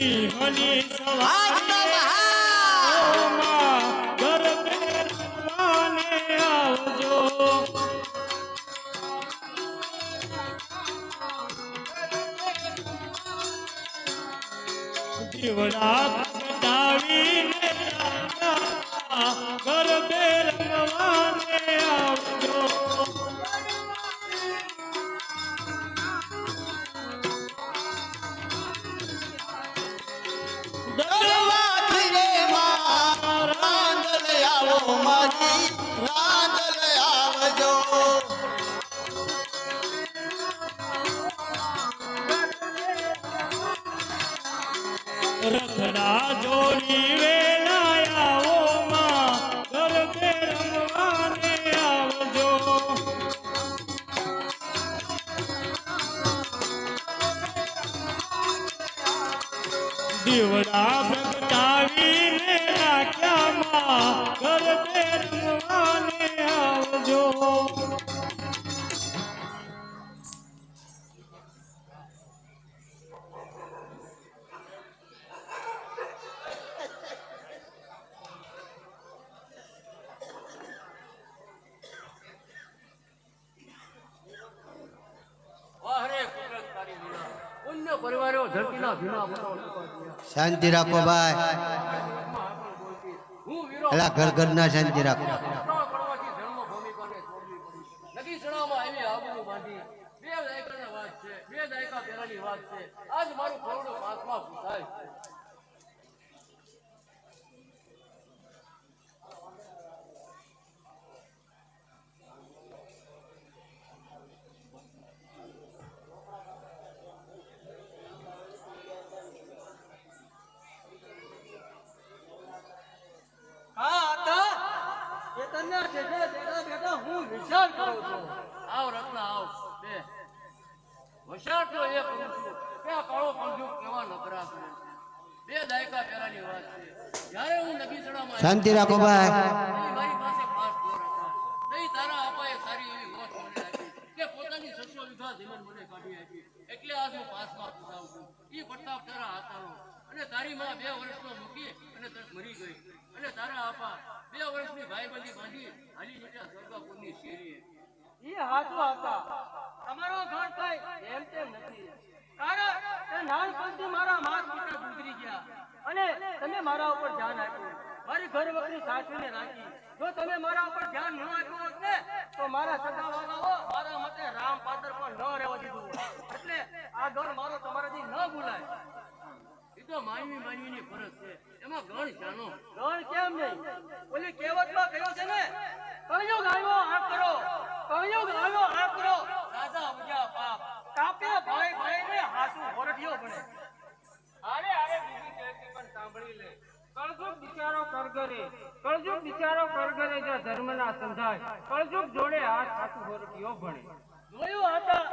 સિંહની સવારમાં ગરબે રમવાને આવજો. દીવડા પ્રગટાવીને ગરબે રમવાને આવજો. રથડા જોડી વેળાયાઓમાં ગરબે રમવાને આવજો. દીવડા પ્રગટાવીને રાખ્યામાં ગરબે રમવાને આવજો. શાંતિ રાખો ભાઈ. એલા ઘર ઘરના શાંતિ રાખો. આજ મારું ખરડું પાંચમાં પૂછાય. શાંતિ રાખો ભાઈ. મારી પાસે 5 ઘર હતા. નહીં તારા આપાએ સારી એવી ગોઠ મને આપી કે પોતાની 600 વીઘા જમીન મને કાઢી આપી. એટલે આજ હું 5માં પૂછાવ છું. ઈ પ્રતાપ તારા હાથાનો અને તારી માં 2 વર્ષનો મૂકી અને તરત મરી ગઈ. અને તારા આપા 2 વર્ષની ભાઈબંધી બાંધી હાલી નીકળ્યા સ્વર્ગાપુરની શેરીએ. ઈ હાચું હતા. તમારો ઘર કઈ એમ તેમ નથી. કારણ કે નાનપણથી મારા માત પિતા ગુજરી ગયા અને તમે મારા ઉપર ધ્યાન આપ્યું. મારી ઘર વખરી સાચવીને રાખી. જો તમે મારા ઉપર ધ્યાન ન આપ્યું હોત ને તો મારા સગાવાલાઓ મારા મતે રામ પાદર પણ ન રહેવા દીધું. એટલે આ ઘર મારો તમારાથી ન ભૂલાય. એ તો માનવીની ફરજ છે. એમાં ગણ જાણો. ગણ કેમ નહીં? ઓલી કહેવતમાં કહ્યું છે ને, કળયુગ આવ્યો આ કરો, કળયુગ આવ્યો આ કરો, રાજા ઉગ્યા પાપ, કાપે ભાઈ ભાઈને હાસુ હોરઠિયો બને. અરે અરે બીજી કહેતી પણ સાંભળી લે. કળયુગ બિચારો કરગરે, કળયુગ બિચારો કરગરે જો ધર્મના સંધાય, કળયુગ જોડે હાથ હાસુ હોરઠિયો ભણે. જોયું હતા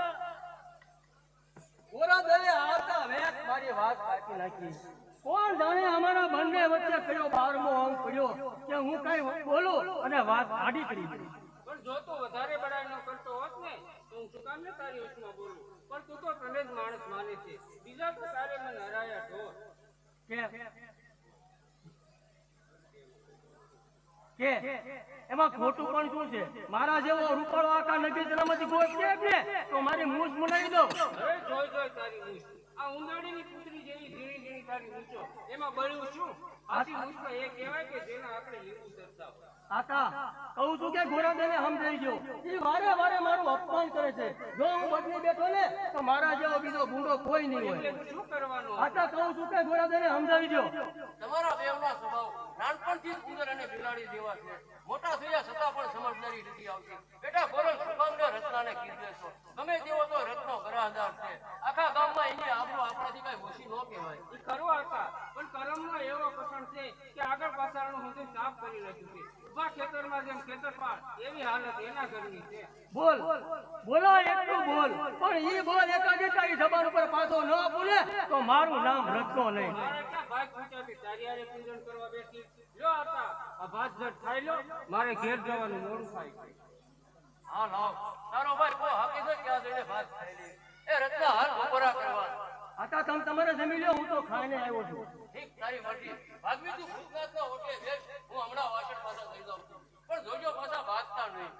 ઓરા દલે આવતા વેત મારી વાત કાઢી નાખી. કોણ જાણે અમારા બંને વચ્ચે કયો 12મો અંક પડ્યો કે હું કઈ બોલું અને વાત આડી કરી દઉં. પણ જો તું વધારે બડાઈ ન કરતો હોત ને તો હું શું કામ ને તારી વચમાં બોલું? પણ તું તો તને જ માણસ માને છે. બીજા તો તારે મને હરાયા ઢોર. કે એમાં ખોટું પણ શું છે? મારા જેવો રૂપાળો આખા નગર જનામાંથી ગોળ કે તો મારી મૂછ મુનાવી દો. અરે જોઈ જોઈ તારી મૂછ. આ ઉંદરડીની પુત્રી જેવી ઝીણી ઝીણી તારી મૂછો. એમાં બળ્યું શું? આથી મૂછ તો એ કહેવાય કે જેના આપણે લીંબુ સરસાવ. આકા કહું છું કે ઘોડાદેને સમજાઈ ગયો. એ વારે વારે મારું અપમાન કરે છે. જો હું બદલી બેઠો ને તો મારા જેવો બીજો ભૂંડો કોઈ નહીં હોય. શું કરવાનું? આકા કહું છું કે ઘોડાદેને સમજાવી દો. તમારા બેવના સ્વભાવ નાનપણથી જ ઉંદર અને બિલાડી જેવા છે. મોટા થયા છતાં પણ સમજદારી નથી આવતી. બેટા બોલો સુકામને રત્નાને કીધે છો. ગમે તેવો તો રત્નો ઘરાદાર છે. આખા ગામમાં એની આબરૂ આપણાથી કઈ ઓછી ન કહેવાય. એ ખરું આકા, પણ કરમમાં એવો કસણ છે કે આગળ પાછળનું હું સાફ કરી નાખ્યું છે. ઉભા ખેતરમાં જેમ ખેતરપાળ એવી હાલત એના ઘરની છે. બોલ બોલો એટલું બોલ, પણ ઈ બોલ એકાદ એકાદ જબાન ઉપર પાછો ન બોલે તો મારું નામ રખતો નહીં. ભાગ પૂછાતી તારી આરે પૂજન કરવા બેઠી. લો આતા આ ભાત જટ ખાઈ લો, મારે ઘેર જવાનું મોડું થાય. હા લાવ તારો ભાઈ બહુ હકીકત ક્યાં જઈને ભાત ખાઈ લે. એ રત્ના હાલ બપોરા કરવા આતા તમે તમારે જમી લ્યો, હું તો ખાઈને આવ્યો છું. ઠીક, તારી મરજી. ભાગવી તું ભૂતનાથના હોટલે બેસ, હું હમણાં વાસણ પાછા થઈ જાઉં છું. પણ જોજો પાછા ભાગતા નહીં.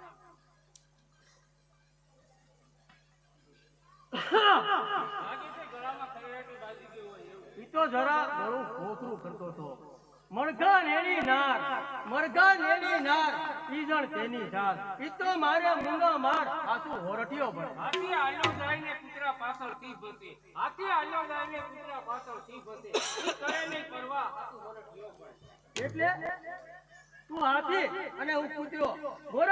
ઈ તો જરા ઘણું ખોખરું કરતો હતો. મરઘા નેની નાર, મરઘા નેની નાર, ઈ જણ તેની જાત. ઈ તો મારે મૂંગો માર, આતું હોરઠિયો ભર. હાથી આલ્યો જાય ને કૂતરા પાછળ થી ભસે. હાથી આલ્યો જાય ને કૂતરા પાછળ થી ભસે. ઈ કરે નહીં પરવા, આતું હોરઠિયો પડે. એટલે તું હાથી અને હું કૂતરો. ગોરલ,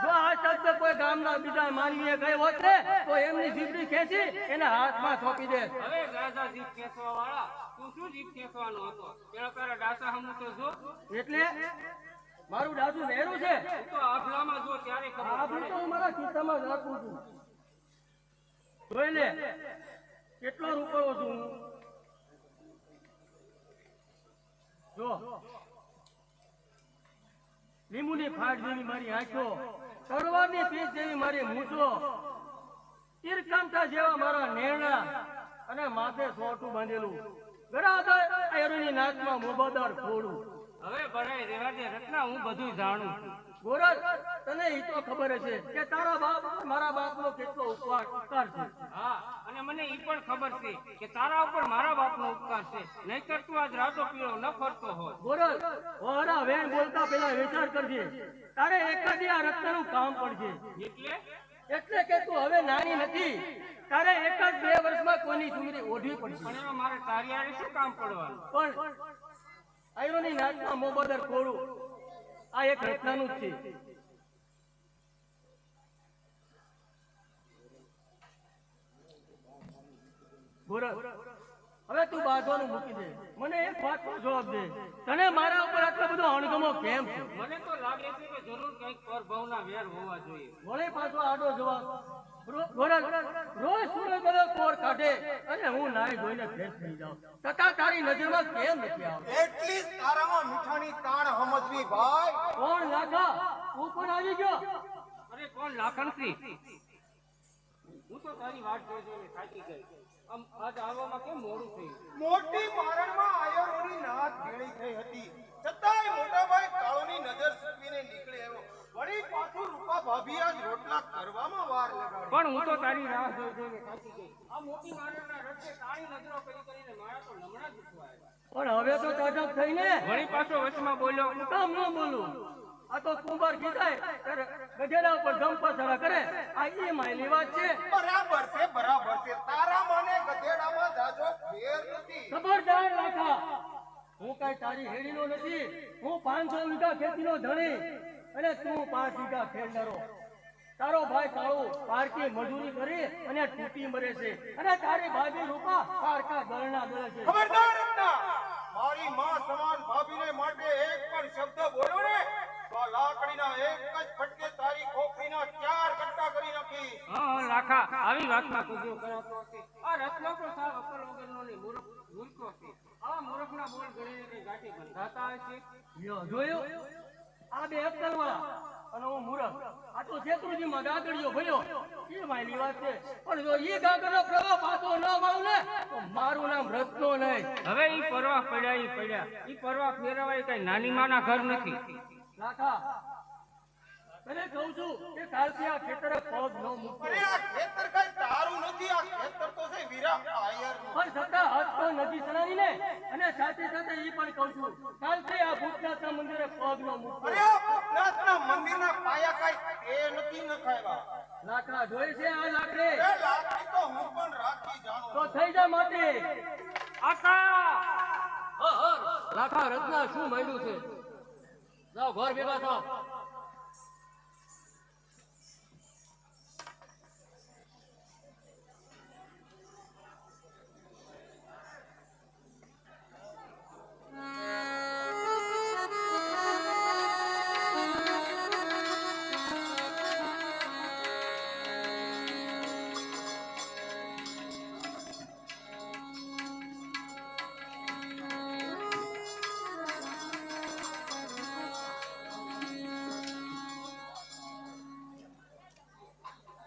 જો આ શબ્દ કોઈ ગામના બીજા માનવીએ કહ્યો હોત ને તો એમની જીભડી ખેંચી એના હાથમાં સોંપી દે. હવે રાજા જીભ ખેંચવા વાળા, તું શું જીભ ખેંચવાનો હતો? પેલા તારા ડાસા હમું તો જો. એટલે મારું ડાસું વહેરું છે. તું તો આભલામાં જો ત્યારે આ ખબર ભૂલ પડે. તો હું મારા ખિસ્સામાં જ રાખું છું. જોઈ લે કેટલો રૂપડો છું હું. જો લીંબુની ફાટ જેવી મારી આંખો, તલવારની પીઠ જેવી મારી મૂછો, તીરકામઠા જેવા મારા નેરણા અને માથે સોટું બાંધેલું, ગરાદર આયરોની નાકમાં મોબાદાર ફોડું. હવે ભરાય રેવા દે રત્ના, હું બધું જાણું છું. ગોરલ, તને ઈ તો ખબર છે કે તારા બાપ મારા બાપનો કેટલો ઉપકાર છે. હા, અને મને ઈ પણ ખબર છે કે તારા ઉપર મારા બાપનો ઉપકાર છે. નહીંતર તું આજ રાતો પીળો ન ફરતો હોત. ગોરલ, ઓહરા વેણ બોલતા પહેલા વિચાર કરજે. તારે એકાદી આ રત્નનું કામ પડશે. એટલે કે તું હવે નાની નથી. તારે એક જ 2 વર્ષમાં કોઈની ચુંદડી ઓઢવી પડશે. પણ એમાં મારે તારી હારે શું કામ પડવાનું? પણ આયરોની નાકમાં મોબદર કોળું આ એક રત્નનું જ છે. ગોરલ, હવે તું બાંધવાનું મૂકી દે. મને એક વાતનો જવાબ દે, તને મારા ઉપર આટલો બધો અણગમો કેમ છે? મને તો લાગે છે કે જરૂર કંઈક પરભાવના વેર હોવા જોઈએ. વળી પાછો આડો જવાબ. ગોરલ, રોજ સૂર્યોદય કોર કાઢે અને હું નાઈ ધોઈને ફ્રેશ થઈ જાઉં, છતાં તારી નજરમાં કેમ નથી આવતી? એટલીસ્ટ તારામાં મીઠાની તાણ સમજવી ભાઈ. કોણ લાખા? તું પણ આવી ગયો? અરે કોણ લાખણસિંહ? હું તો તારી વાટ જોઈને થાકી ગઈ. આમ આજ આવવામાં કેમ મોડું થયું? મોટી મારણમાં આયરોની નાત ભેળી થઈ હતી, છતાંય મોટાભાઈ કાળોની નજર સૂકવીને નીકળી આવ્યો. વળી પાછું રૂપા ભાભી આજ રોટલા કરવામાં વાર લગાડી. પણ હું તો તારી રાહ જોઈને થાકી ગઈ. આ મોટી મારણના રસ્તે તારી નજરો કરીને મારા તો લમણા દુખવા આવ્યા. પણ હવે તો તાટક થઈને વળી પાછો વચમાં બોલ્યો. હું કામ ન બોલું? આ તો કુંભાર કીધાય ત્યારે ગધેડા ઉપર ગમપસરા કરે. આ ઈ માયલી વાત છે. બરાબર છે, બરાબર છે. તારા મને ગધેડામાં જાજો ફેર નથી. ખબરદાર લાખા, હું કઈ તારી હેડીનો નથી. હું 500 વીઘા ખેતીનો ધણી અને તું 5 વીઘા ખેડનારો. તારો ભાઈ કાળુ પારકી મજૂરી કરી અને તૂટી મરે છે અને તારી ભાભી રૂપા પારકા ગળના ગળે છે. ખબરદાર રત્ના, મારી માં સમાન ભાભીને માટે એક પણ શબ્દ બોલ્યો ને તો આ લાકડીના એક જ ફટકે તારી ખોપડીના 4 કટકા કરી નાખી. હા લાખા, આવી વાતમાં કુદરો કરાતો હશે. આ રત્નો તો સાવ અક્કલ વગરનો ને મૂર્ખો છે. આ મૂર્ખના બોલ ગણીને કઈ ગાંઠી બંધાતા હશે. લ્યો, જોયું? આ બે અક્કલવાળા અને હું મૂરખ. આ તો શેત્રુજીમાં ગાગડીયો ભર્યો. એ માયલી વાત છે. પણ જો ઈ ગાગરનો પ્રવાહ પાછો ન વાવ ને તો મારું નામ રત્નો નહીં. હવે ઈ પરવા પડ્યા ઈ પડ્યા. ઈ પરવા ફેરવાય કઈ નાની માના ઘર નથી. લાખા, તને કહું છું કે કાલથી આ ખેતરે પગ ન મૂકતો. અરે આ ખેતર કઈ તારું નથી, આ ખેતર તો છે વીરા આયરનું. પણ છતાં હાથ તો નથી ચડાવી ને. અને સાથે સાથે ઈ પણ કહું છું, કાલથી આ ભૂતનાથના મંદિરે પગ ન મૂકતો. અરે આ ભૂતનાથના મંદિરના પાયા કઈ એ નથી નખાવ્યા. લાખા, જોઈ છે આ લાકડી? એ લાકડી તો હું પણ રાખી જાણું. તો થઈ જા માટે. આકા! લાખા, રત્ના શું માંડ્યું છે? જાઓ ઘર ભેગા થાઓ.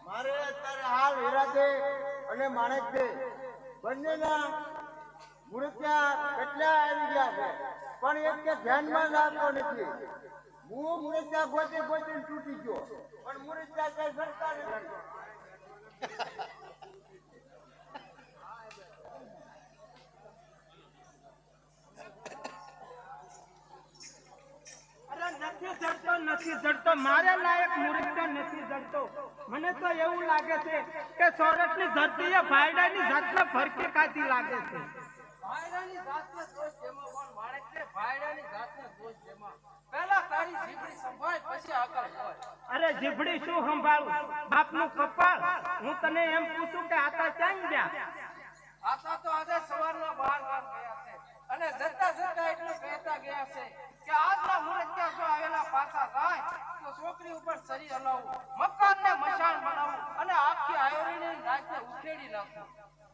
મારે અત્યારે હાલ હીરા દે અને માણેક દે બંનેના મૂર્ત્યા કેટલા આવી ગયા છે પણ એક કે ધ્યાનમાં જ આવતો નથી. હું મૂર્ત્યા ગોતી ગોતીને તૂટી ગયો પણ મૂર્ત્યા કઈ સરતા નથી. અરે નથી જડતો મારે લાયક મૂર્ખતા નથી જડતો. મને તો એવું લાગે છે કે સોરઠની ધરતીએ ભાયડાની જાતને ફરકે ખાતી લાગે છે. ભાયડાની જાતને દોષ જેમાં પણ માણેક છે, ભાયડાની જાતને દોષ જેમાં. પહેલા તારી જીભડી સંભાળ, પછી આગળ બોલ. અરે જીભડી શું સંભાળું, બાપનું કપાળ. હું તને એમ પૂછું કે આતા ક્યાં ગયા? આતા તો આજે સવારના 12 વાર ગયા છે અને જતા જતા એટલું કહેતા ગયા છે કે આજના મુહૂર્તે જો આવેલા પાછા જાય તો છોકરી ઉપર સરી હલાવું, મકાનને મશાન બનાવું અને આખી આયોરીની રાતને ઉખેડી નાખું.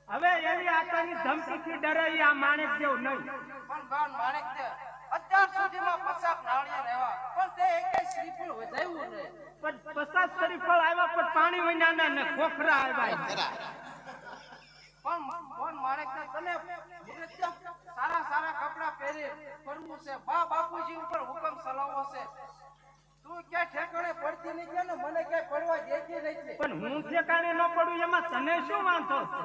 હવે એવી આતાની ધમકીથી ડરાઈ આ માણેક જેવ નહીં. પણ ગાન માણેક છે અત્યાર સુધીમાં 50 નાળિયેર રહેવા પણ તે એકેય શ્રીફળ વધાવ્યું નહીં. પણ 50 શ્રીફળ આવ્યા પણ પાણી વિનાના ને ખોખરા આવ્યા. પણ માણેક તને સારા સારા કપડા પહેરી ફરવું છે, બા બાપુજી ઉપર હુકમ ચલાવવો છે. તું ક્યાં ઠેકાણે પડતી નથી અને મને ક્યાંય પડવા દેતી નથી. પણ હું ઠેકાણે ન પડું એમાં તને શું વાંધો છે?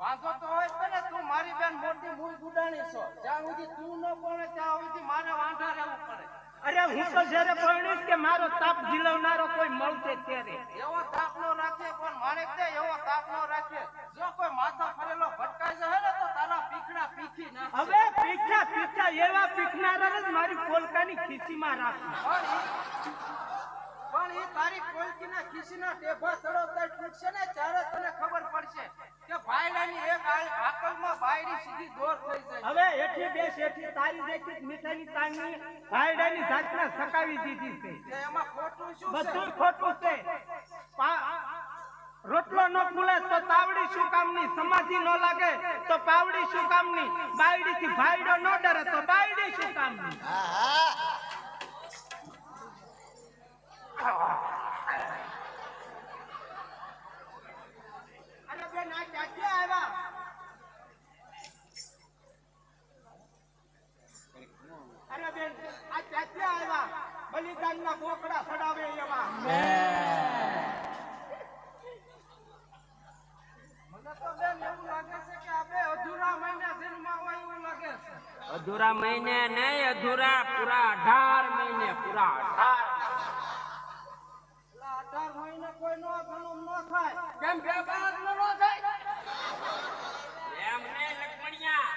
વાંધો તો હોય તને, તું મારી બેન મોટી મૂળ ગુડાણી છો. જ્યાં સુધી તું ન પડે ત્યાં સુધી મારે વાંઢા રહેવું પડે. અરે હું તો જયારે પરણીશ કે મારો તાપ ઝીલવનારો કોઈ મળશે ત્યારે. એવો તાપ નો રાખે પણ માણેક દે, એવો તાપ નો રાખે. જો કોઈ માથા ફરેલો ભટકાઈ જાય ને તો તારા પીખડા પીખી નાખે. હવે પીછા એવા પીખનારા જ મારી કોલકાની ખીસીમાં રાખું. પણ એ તારી કોલકીના ખીસીના ટેભા તળોતર તૂટશે ને ત્યારે તને ખબર પડશે કે ભાઈડાની એક આકલમાં બાયડી સીધી દોર થઈ જાય. હવે એઠી બેસ એઠી તારી દેખી મીઠાઈની તાંગની ભાઈડાની જાતને સકાવી દીધી છે. કે એમાં ખોટું શું છે? બધું ખોટું છે. રોટલો ન ફૂલે તો તાવડી શું કામની, સમાધિ ન લાગે તો પાવડી શું કામની, બાયડીથી ભાઈડો ન ડરે તો બાયડી શું કામની. અરે બેન આ ક્યાંથી આવ્યા? અરે બેન આ ક્યાંથી આવ્યા? બલિદાનના બોકડા ફડાવે એવા. મને તો બેન એવું લાગે છે કે આપણે અધૂરા મહિના જન્મમાં હોય એવું લાગે છે. અધૂરા મહિને નહીં, અધૂરા પૂરા 18 મહિને, પૂરા 18. 18 મહિને કોઈ નો જન્મ ન થાય. કેમ બે બાદ નો થાય? એમ નહીં લક્ષ્મણિયા.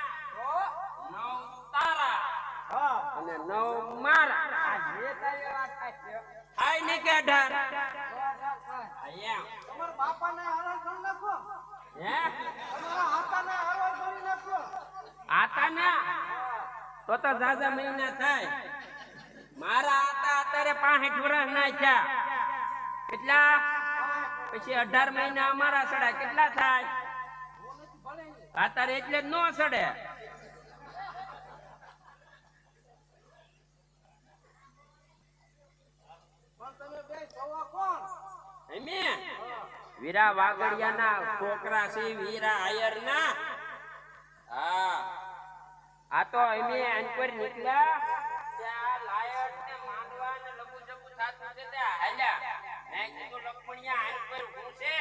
9 તારા અને 9 મારા. આ જે તારી વાત થાય થાય નહીં કે 18? એમ. તમારા બાપાને હરણ કરી નાખો, હે? તમારા આતાને હરણ કરી નાખો. આતા ના તો જાજા મહિના થાય. મારા આતા અત્યારે 65 વર્ષ ના થયા. કેટલા? પછી 18 મહિના અમારા સડા કેટલા થાય? અત્યારે એટલે જ નો સડે. પણ તમે બે સવા કોણ? વીરા વાગડિયાના છોકરા છે, વીરા આયર ના. હા, આ તો અમે આનપર નીકળ્યા ત્યાં લાયટ ને માંડવા ને લગુ જગુ થાતું છે ત્યાં હાલ્યા. મેં કીધું લક્ષ્મણિયા આનપર હું છે,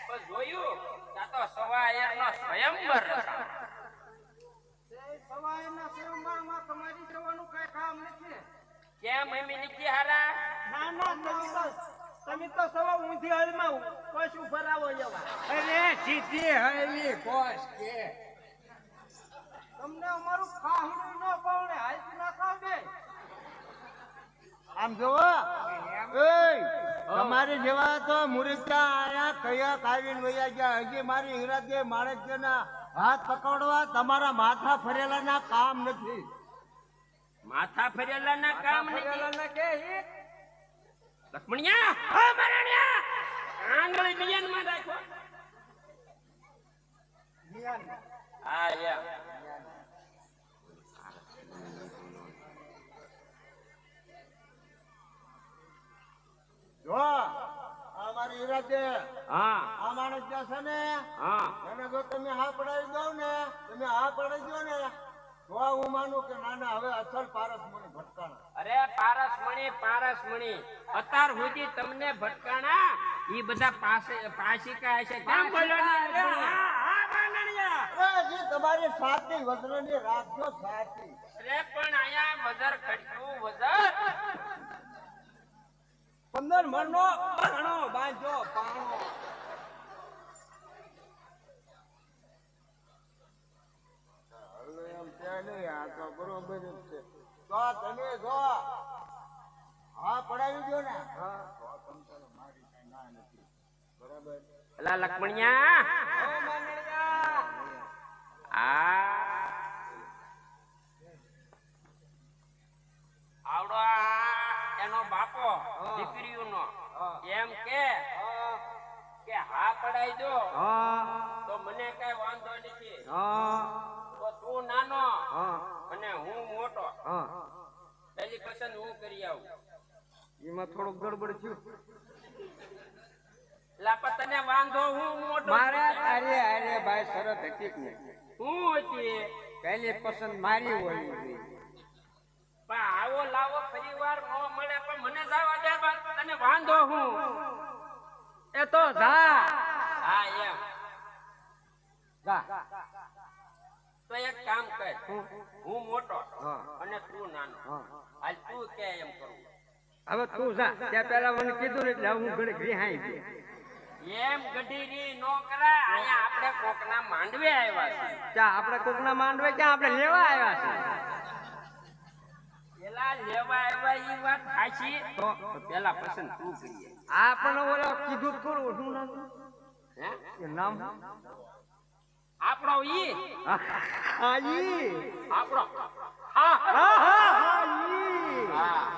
પણ જોયું ત્યાં તો સવા આયર નો સ્વયંવર. સવાયના સ્વયંવરમાં તમારી જવાનું કઈ કામ નથી. કેમ અમે નીકળી હારા? ના ના તમે તો સવા ઊંધી હળમાં કોશ ઉપર આવો એવા. અરે સીધી હળવી કોસ કે તમને અમારું ખાહડું ન પાવડે હાલતી ના ખાવ બે. આમ જોવો તમારી જેવા તો મુરીતા આયા કયા કાવીન વયા ગયા. હજી મારી હિરાદે માણેકના હાથ પકડવા તમારા માથા ફરેલાના કામ નથી. માથા ફરેલા ના કામ નથી કે લક્ષ્મણિયા. હા મરણિયા, આંગળી બિયાન માં રાખો. હા યા. જો આ મારી હિરાદે હા આ માણસ જે છે ને હા અને જો તમે હા પડાવી દો ને, તમે હા પડાવી દો ને, તો હું માનું કે ના ના હવે અસલ પારસ મને ભટકાણા. અરે પારસમણી અત્યાર સુધી તમને ભટકાણા ઈ બધા પાસિકા હશે કેમ બોલ્યો ને? અરે જે તમારી સાચી વજ્રની રાખજો સાચી. અરે પણ અહીંયા વજર ખડ્યું વજર 15 મણનો પાણો બાંધ્યો પાણો. હવે એમ છે નહીં, આ તો બરોબર જ છે. તો તમે જો હા પડાવી દો ને, તો તમ તારે મારી કઈ ના નથી. બરાબર. એલા લક્ષ્મણિયા આવડો એનો બાપો દીકરીઓનો એમ કે હા પડાઈ દો તો મને કઈ વાંધો નથી. તો તું નાનો અને હું મોટો, પેલી પસંદ હું કરી આવું. એમાં થોડું ગડબડ થયું. લાપા તને વાંધો હું મોટો. મારે અરે અરે ભાઈ શરત હતી જ નહીં. હું હતી પહેલી પસંદ મારી હોય પણ આવો લાવો પરિવાર નો મળે પણ મને જવા દે બસ. તને વાંધો હું એ તો જા હા એમ જા. તો એક કામ કર, હું મોટો હા. અને તું નાનો. હાલ તું કે એમ કરું. હવે તું જા. ત્યાં પેલા મને કીધું ને એટલે હું ઘડી ઘડી હાઈ ગયો. એમ ગઢીરી નો કરાય. અહીંયા આપણે કોકના માંડવે આવ્યા છે. ત્યાં આપણે કોકના માંડવે ક્યાં આપણે લેવા આવ્યા છે. પેલા લેવા આવ્યા ઈ વાત સાચી. તો પેલા પસંદ તું કરીએ. આ પણ ઓલો કીધું જ ખરું. શું નામ હે એ નામ આપણો ઈ હાજી. આપણો હા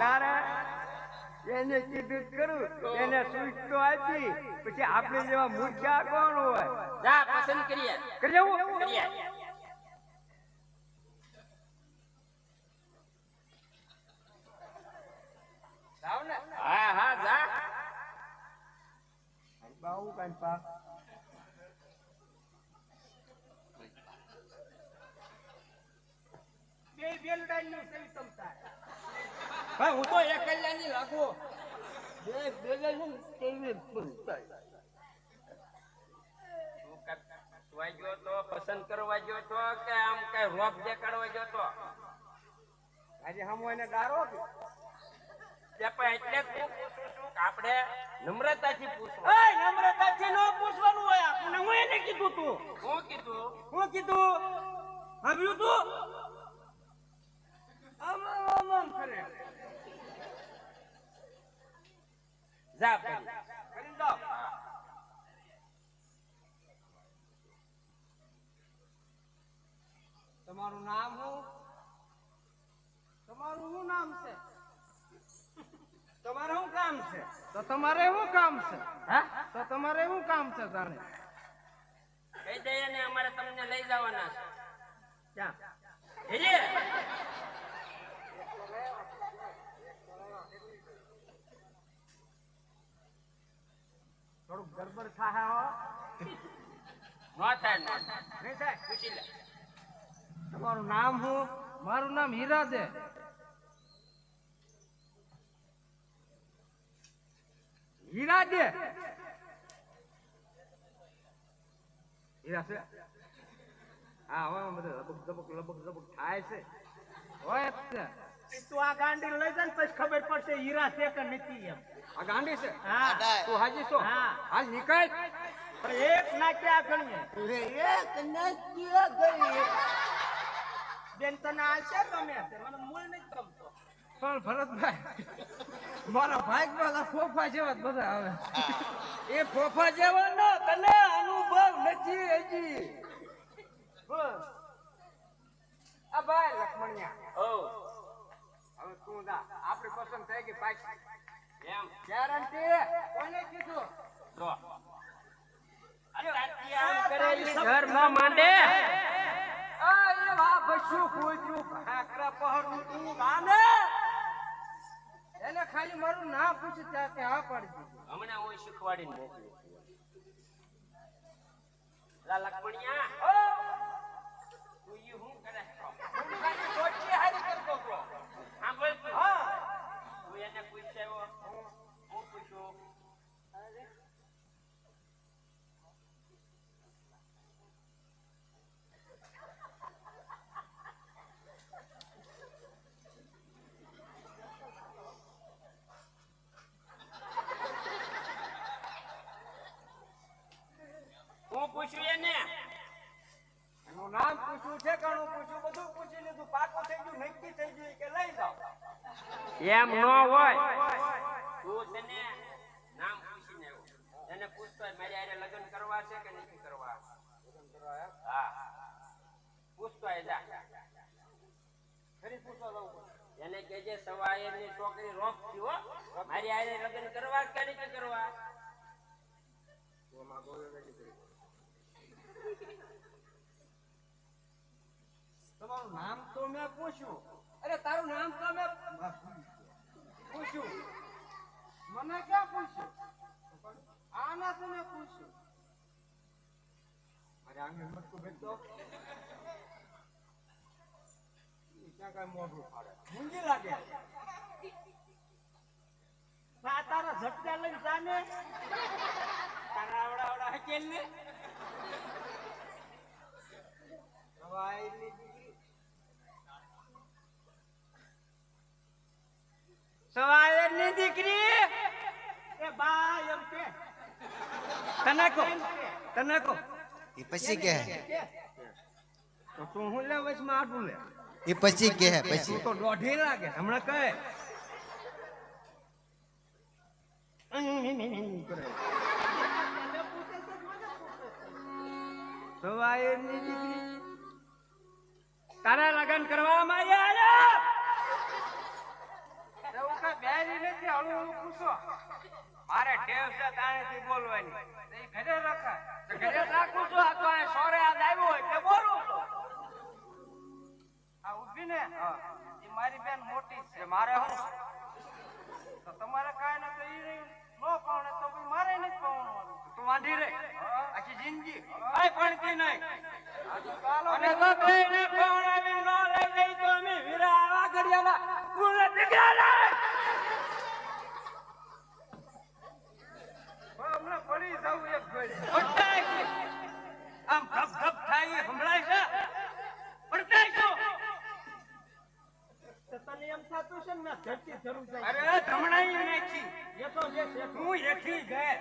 તારે એને કીધું જ ખરું. એને સ્વીટ તો આપી પછી આપણે જેવા મૂર્ખા કોણ હોય. જા પસંદ કરીએ. કરી જવું કરીએ. જાવ ને. હા હા જા. બાઉ કાઈ પા બે બેલડાની સહી તમતા. હા હું તો એકલ્યાની લાગુ. બે બેલડાની કેવી તમતા. સુવાઈ ગયો તો પસંદ કરવા ગયો તો કે આમ કઈ રોપ દેખાડવા ગયો તો? આજે હમો એને ગારો કે તે પણ એટલે જ હું પૂછું છું કે આપણે નમ્રતાથી પૂછવું. એ નમ્રતાથી નો પૂછવાનું હોય. આપણે હું એને કીધું તું. હું કીધું હું કીધું સાંભળ્યું તું. આમ આમ આમ કરે. જા કરી. કરી દો. તમારું નામ શું? તમારું શું નામ છે? તમારે શું કામ છે? તો તમારે શું કામ છે? હા તો તમારે શું કામ છે? જાણે કહી દઈએ ને અમારે તમને લઈ જવાના છે. ક્યાં? હેજી થોડુંક ગડબડ થાય હો. નો થાય નો થાય. નહીં થાય. પૂછી લે. તમારું નામ શું? મારું નામ હીરા છે. હીરા છે. હીરા છે. હા હવે બધું લબક લબક થાય છે. હોય જ છે. તું આ ગાંડી લઈ જાય ને પછી ખબર પડશે હીરા છે કે નથી એમ. આ ગાંડી છે. હા તું હાજી છો. હા હાલ નીકળ. એક નાખ્યા ગણીએ. એક નાખ્યા ગણીએ. બેન તને આશે ગમે છે. મને મૂળ નથી ગમતો. પણ ભરતભાઈ મારા ભાઈ વાળા ફોફા જેવા જ બધા આવે. એ ફોફા જેવા ન તને અનુભવ નથી હજી. આ ભાઈ લક્ષ્મણિયા ઓ હવે તું જા. આપણી પસંદ થઈ ગઈ પાછી. એમ ગેરંટી. કોને કીધું? જો અત્યારથી આમ કરે ઈ ઘર ન માંડે. આ એ વા બસ્યું કૂતરું ભાકરા પહરનું તું ગાને. એને ખાલી મારું નામ પૂછે ત્યાં તે હા પાડી દીધું. હમણાં હું શીખવાડીને મોકલું. પૂછ્યું ઠેકાણું પૂછ્યું બધું પૂછી લીધું પાકું થઈ ગયું નક્કી થઈ ગયું કે લઈ જાઓ એમ ન હોય તું છે ને નામ પૂછીને આવ્યો એને પૂછતો હોય, મારી હારે લગ્ન કરવા છે કે નથી કરવા? હા પૂછતો હોય જા ફરી પૂછવા જવું પડે. એને કહેજે સવાયરની છોકરી રોકતી હો, મારી હારે લગ્ન કરવા કે નથી કરવા? તમારું નામ તો મેં પૂછ્યું. અરે તારું નામ તો મેં પૂછ્યું. મને ક્યાં પૂછ્યું? આના તો મેં પૂછ્યું. અરે આંગણ મટકું ભેટતો ક્યાં કાંઈ મોઢું ફાડે મૂંગી લાગે. આ તારા ઝટકા લઈને જાને તારા આવડા હકેલ ને સવાયની દીકરી સવાયરની દીકરી એ બા એમ કે તને કો એ પછી કે તો તું હું લે વચમાં આટું લે એ પછી કે પછી તો દોઢી લાગે હમણાં કહે સવાયરની દીકરી તારા લગ્ન કરવા માર્યા એવું કઈ બેરી નથી હળું હળું પૂછો મારે ટેવ છે તાણેથી બોલવાની એ ઘરે રખાય તો ઘરે રાખું છું આ તો આ સોરે યાદ આવ્યો હોય એટલે બોલું છું આ ઊભી ને એ મારી બેન મોટી છે મારે હું તો તમારે કાંઈ ના તો ઈ નો પાવણે તો ભાઈ મારે નથી પાવણવાનું તું વાંધી રે આખી જિંદગી કાંઈ ભણતી નહીં અને તો બેને પાવણાવી નો લઈ ગઈ તો અમે વીરા આવા ઘડિયાના કુલ દીકરા હમણાં પડી જવું એક ઘડી આમ ધપ ધપ થાય સંભળાય છે પડતાય છો તને એમ થાતું છે ને મેં ધરતી જરૂર થાય અરે ધમણાઈ નાખી એ તો જે છે હું એથી ગયે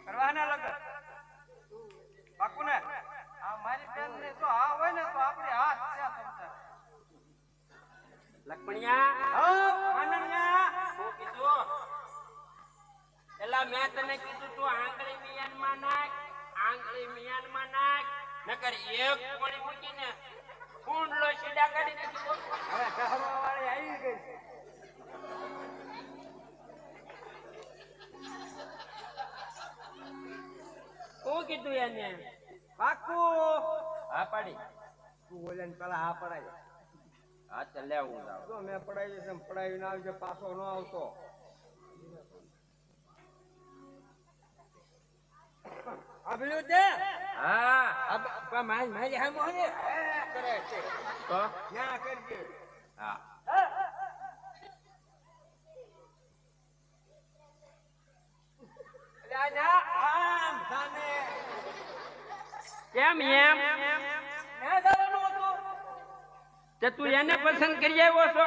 કરવાના લગન પાકું ને આ મારી બેન ને તો આ હોય ને તો આપણે હાથ છે સમજા લખમણિયા આનંદિયા શું કીધું? એલા મેં તને કીધું તું આંગળી મિયાનમાં નાખ નકર એક કોણી મૂકીને કુંડલો સીધા કાઢી દીધું. હવે ગહવા વાળી આવી ગઈ છે શું કીધું એને? પાકું હા પાડી. તું બોલે ને પેલા હા પડાય હા તો લે હું જાઉં. જો મેં પડાવી છે પડાવી ના આવજે પાછો ન આવતો આભળ્યું તે હા મારી હામો ને કરે છે તો ત્યાં કરજે હા રાજા આમ સાને કેમ એમ મેં જવાનું હતું તે તું એને પસંદ કરી આવ્યો છો?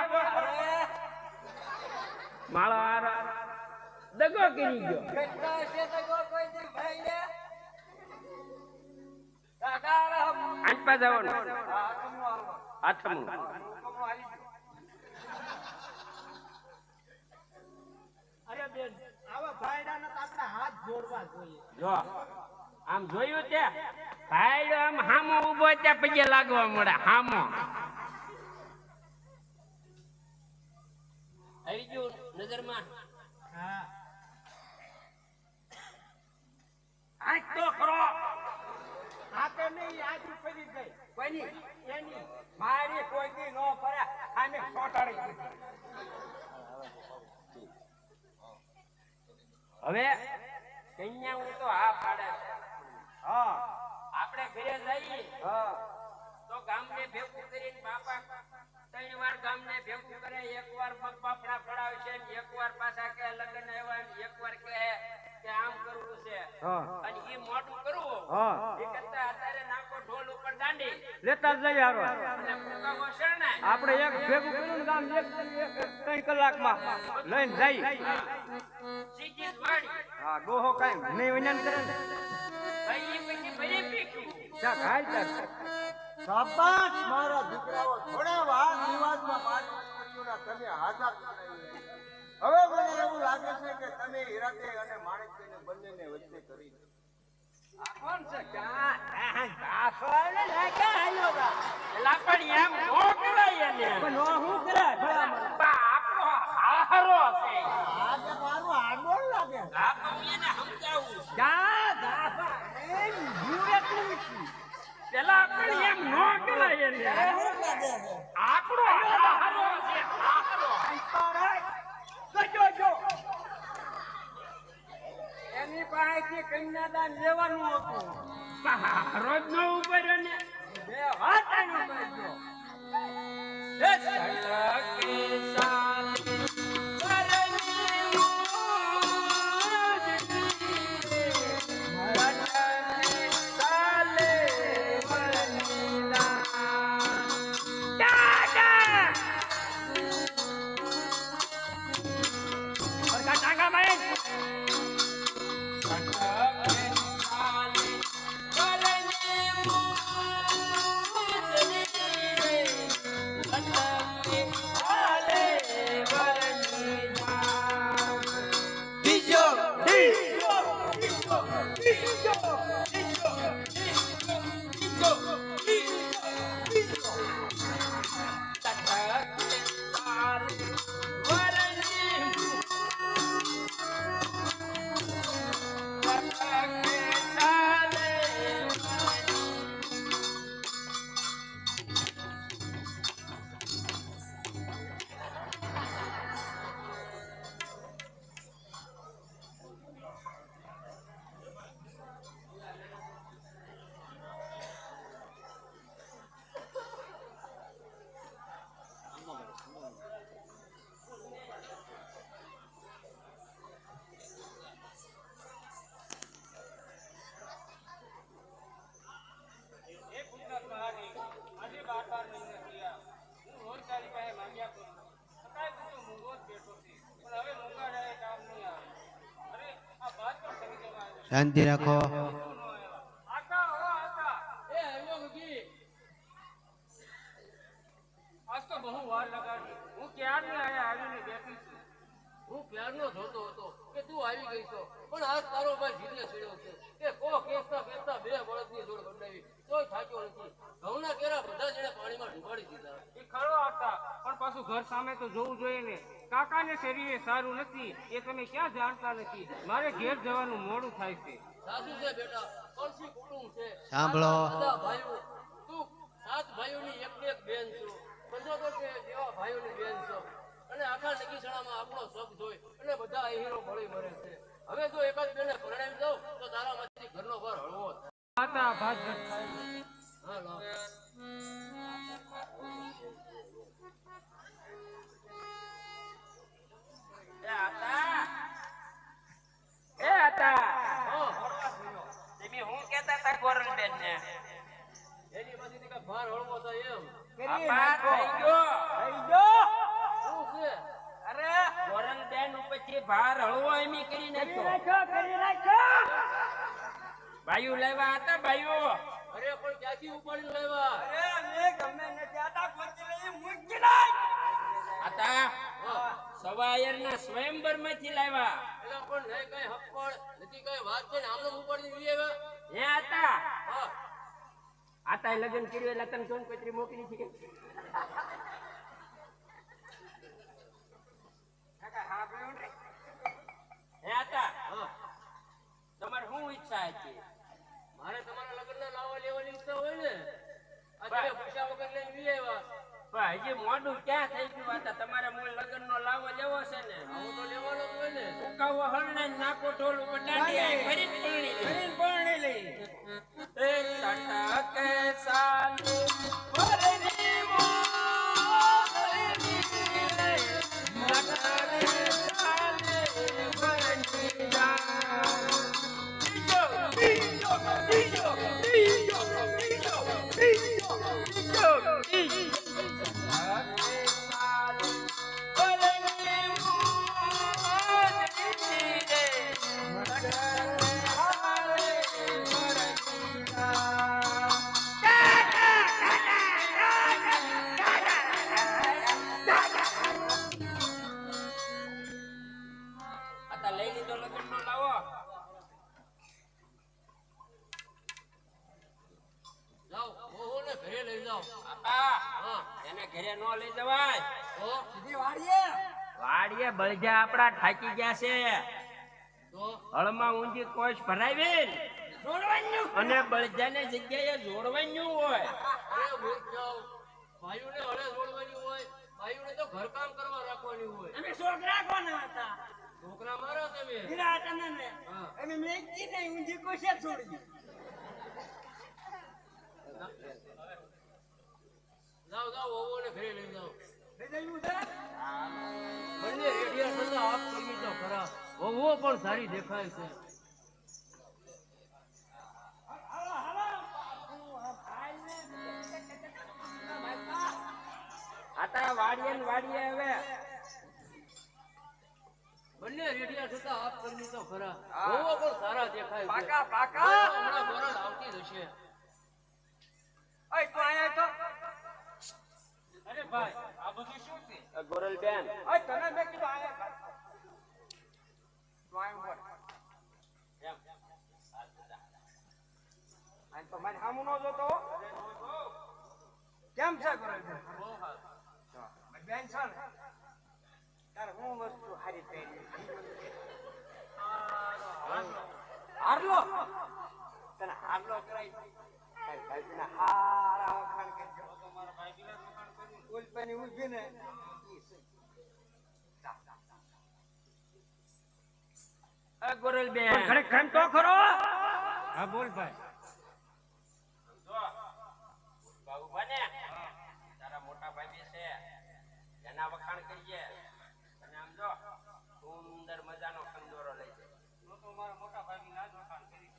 મારો દગો કરી ગયો. કેટલા છે તો કોઈ દી ભાઈ ને કાકા આંચપા જવાનું હા તમને આવવા આઠમું. અરે બેન આવા ભાઈડાના તો આપણે હાથ જોડવા જોઈએ જો આમ જોયું તે ભાઈ આમ હામો ઉભો ત્યાં પગે લાગવા મળે હામો. આવી ગયું નજરમાં? હા આજ તો ખરો. આ તો નહીં આજ ફરી ગઈ કોઈની એની મારી કોઈ દી નો ફરે આને ચોટાડી દીધી હવે કન્યા હું તો હા પાડે છે. હા આપણે ઘરે જઈએ હા તો ગામને ભેગું કરીને બાપા 3 વાર ગામને ભેગું કરે. એકવાર બાપડા પડાવશે, એકવાર પાછા કે લગ્ન આવ્યા, એકવાર કે આમ કરવું છે અને ઈ મોટું કરવું. એ કરતા અત્યારે નાખો ઢોલ ઉપર દાંડી લેતા જ જઈ હારો અને ફુગાવો શરણાય. આપણે એક ભેગું કર્યું ને ગામ 3 કલાકમાં લઈને જઈ સીધી જ વાળી. હા ડોહો કાઈ નહીં વિનાન કરે ને ભાઈ ઈ પછી ભરી પીખ્યું. શાબાશ મારા દીકરાઓ થોડા વાત વિવાદમાં મારી દીકરીઓના તમે હાજર કરાવી. હવે મને એવું લાગે છે કે તમે હીરાતે અને માણેકભાઈને બંનેને વચ્ચે કરી દો. એલા પણ એમ નો કરાય એને. બા, આપણો હારો છે. આ કે મારું આંદોલન લાગે. આ તો હું એને સમજાવું છું. પેલા પણ એમ નો કરાય એને. આપણો હારો છે, હારો. એની પાસેથી કન્યાદાન લેવાનું હતું. રોજ નો ઉપર ને બે હાથ આની ઉપર ગયો. શાંતિ રાખો. એ આવ્યો ગગી. આજ તો બહુ વાર લગાડી. હું ક્યારની આવીને બેઠી છું. હું ક્યારનો જોતો હતો કે તું આવી ગઈ છો, પણ આજ તારો ભાઈ જીલે છેડ્યો છે કે કો કેસતા કેસતા બે બળદની જોડ બંધાવી તોય થાક્યો નથી. ઘઉંના કેરા બધા જેને પાણીમાં ડૂબાડી દીધા. એ ખરો હતા, પણ પાછું ઘર સામે તો જોવું જોઈએ ને. કાકાને શરીરે સારું નથી એ તમે ક્યાં જાણતા નથી. મારે ઘેર જવાનું મોડું થાય છે. સાસુ છે બેટા, કળશી કુટુંબ છે. સાંભળો. બધા ભાઈઓ, તું 7 ભાઈઓની એક બેન છો, 75 જેવા ભાઈઓની બેન છો, અને આખા નગીસણામાં આપણો શોખ જોઈ અને બધા અહીરો મળી મરે છે. હવે જો એકાદ બેને પરણાવી દઉં તો તારામાંથી ઘરનો ભાર હળવો થાય. હતા ભાત થાય. હા લાવ. હા, તમે હું કહેતા હતા ગોરલબેન ને? એની પાસેથી કાંઈ ભાર હળવો થાય એમ. આ ભાત થઈ ગયો. શું છે? અરે ગોરલબેન ઉપરથી ભાર હળવો એમી કરી નાખ્યો. બાયુ લાવ્યા હતા બાયુ. અરે પણ ક્યાંથી ઉપાડીને લાવ્યા? હતા સવાયરના સ્વયંવર માંથી લાવ્યા. એટલે પણ નહીં કઈ હપ્પડ નથી કઈ વાત છે ને આમને ઉપાડીને લઈ આવ્યા. હે હતા હા, આતા લગ્ન કર્યું એટલે તને સોનપત્રી મોકલી છે કે? હે હતા હા. તમારે શું ઈચ્છા હતી? મારે તમારા લગ્નના લાવવા લેવાની ઈચ્છા હોય ને, આ તમે પૂછ્યા વગર લઈને લઈ આવ્યા. પણ હજી મોડું ક્યાં થઈ ગયું હતા? તમારે મૂળ લગ્ન નો લાવો લેવો છે ને. આવું તો લેવાનો જ હોય ને. ઉકાવો હરણે નાકો ઢોલ ઉપર દાંડિયા ફરી પરણી લઈ. એ તટકે સાલે ફરરી મોરલી રે મટારે સાલે ફરણી જા. ડીજો ડીજો ડીજો ડીજો ડીજો ડીજો ડીજો જાઓ બાપા હા એને ઘરે નો લઈ જવાય. તો વાડીએ બળજા આપડા થાકી ગયા છે. તો હળમાં ઊંધી કોશ ભરાવી અને બળજાને જગ્યાએ જોડવાનું હોય. અરે મૂર્ખ જાઓ ભાઈઓને હળે જોડવાની હોય ભાઈઓને તો ઘરકામ કરવા રાખવાની હોય અમે છોકરા કોના હતા છોકરા મારા તમે વિરાટ અને ને હા અમે મેકી નહીં ઊંધી કોશે છોડી જાઓ જાઓ ઓવોને ઘરે લઈ જાઓ લઈ જવું છે બંને રેડિયા થતા આપ કરી તો ખરા ઓવો પણ સારી દેખાય છે આતા વાડીએ ને વાડીએ હવે બંને રેડિયા થતા આપ કરી તો ખરા ઓવો પણ સારા દેખાય છે પાકા પાકા હમણાં બરાબર આવતી જ હશે ઓય તું આયા તો અરે ભાઈ આ બધું શું છે ગોરલ બેન ઓય તને મેં કીધું આયા તું આયા ઉપર આ તો મારી સામું નો જોતો કેમ છે કરે છે બેન છે ને તારે હું વસ્તુ હારી પહેરી હારલો તને હારલો કરાઈ તારી ભાઈના હારા વખાણ કરજો તમારા ભાઈના વખાણ કરી ઉલપની ઊભી ને ગોરલ બેન ઘરે કામ તો ખરો હા બોલ ભાઈ બાબુ બને તારા મોટા ભાઈ છે એના વખાણ કરીએ અને આમ જો સુંદર મજાનો ખંડોરો લઈ જાય. હું તો મારા મોટા ભાઈ ના જ વખાણ કરી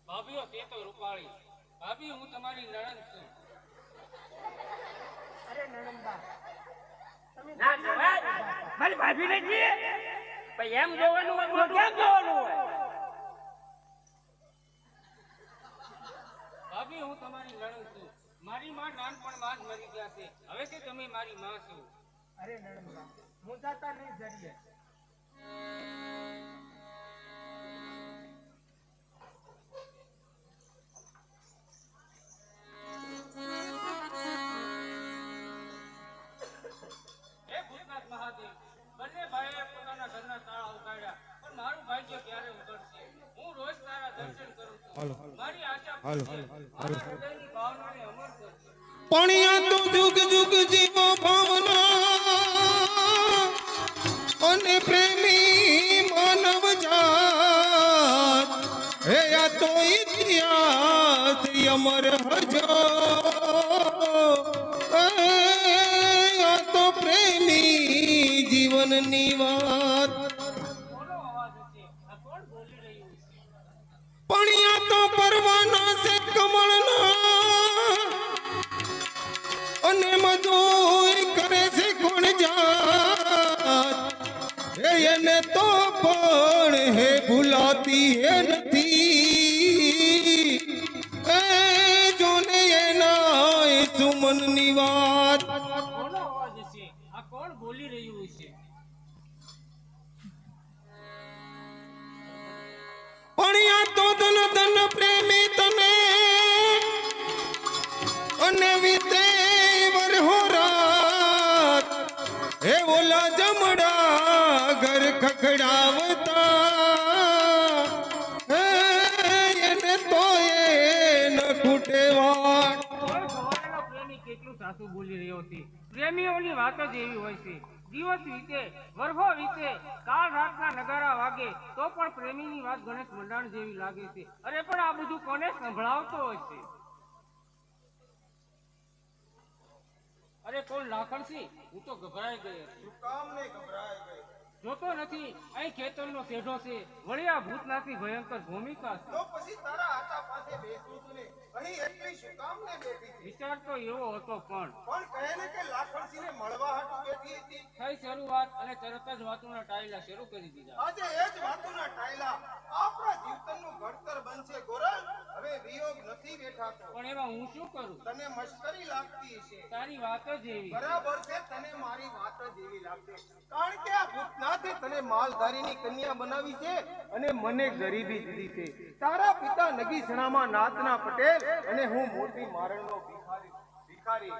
ભાભીઓ તે તો રૂપાળી ભાભી હું તમારી નણંદ છું અરે નણંદબા ના જવાય મારી ભાભી નથી ભાઈ એમ જોવાનું હોય મોઢું. કેમ જોવાનું હોય ભાભી હું તમારી નણંદ છું મારી માં નાનપણમાં જ મરી ગયા છે હવે કે તમે મારી માં છો અરે નણંદબા હું જાતા નહીં જરીએ હે ભૂતનાથ મહાદેવ બંને ભાઈએ પોતાના ઘરના તાળા ઉગાડ્યા પણ મારું ભાગ્ય ક્યારે ઉઘડશે હું રોજ તારા દર્શન કરું છું મારી આશા પૂરી છે. મારા હૃદયની ભાવનાને અમર કરજે પણિયા તો જુગ જુગ જીવો ભાવના અને પ્રેમી માનવ જાત હે આ તો ઇતિહાસ અમર હજો આ તો પ્રેમી જીવનની વાત કોનો અવાજ છે આ કોણ બોલી રહ્યું છે પણિયા તો પરવાના છે કમળના અને મજૂરી કરે છે કોણ જાત હે એને તો પણ હે ભૂલાતી હે નથી એ જોને એના એ સુમનની વાત કોનો અવાજ છે આ કોણ બોલી રહ્યું છે પણિયા તો ધન ધન પ્રેમી તને અને વીતે વરહો રાત હે ઓલા જમડા ઘર ખખડાવતા હે એને તો એ ન ખૂટે વાત કોઈ સવારનો પ્રેમી કેટલું સાચું બોલી રહ્યો છે પ્રેમીઓની વાત જ એવી હોય છે દિવસ વીતે વર્ષો વીતે કાળ રાતના નગારા વાગે તો પણ પ્રેમીની વાત ગણેશ મંડાણ જેવી લાગે છે અરે પણ આ બધું કોને સંભળાવતો હોય છે અરે કોણ લાખણસી હું તો ગભરાઈ ગયો શું કામ ને ગભરાઈ ગઈ જોતો નથી અહીં ખેતરનો શેઢો છે વળી આ ભૂતનાથની ભયંકર ભૂમિકા છે તો પછી તારા આટા પાસે બેસું છું ને અહીં એટલી શું કામ ને બેઠી હતી વિચાર તો એવો હતો પણ કહે ને કે લાખણસિંહને મળવા હાટુ બેઠી હતી થઈ શરૂઆત અને તરત જ વાતોના ટાયલા શરૂ કરી દીધા આજે એ જ વાતોના ટાયલા આપણા જીવનનું ઘડતર બનશે ગોરલ હવે વિયોગ નથી બેઠાતો પણ એમાં હું શું કરું તને મશ્કરી લાગતી છે તારી વાત જ એવી બરાબર છે તને મારી વાત જ એવી લાગશે કારણ કે આ ભૂતનાથે તને તને માલધારીની કન્યા બનાવી છે અને મને ગરીબી દીધી છે. તારા પિતા નગીસણામાં નાતના પટેલ અને હું મોટી મારણનો ભિખારી.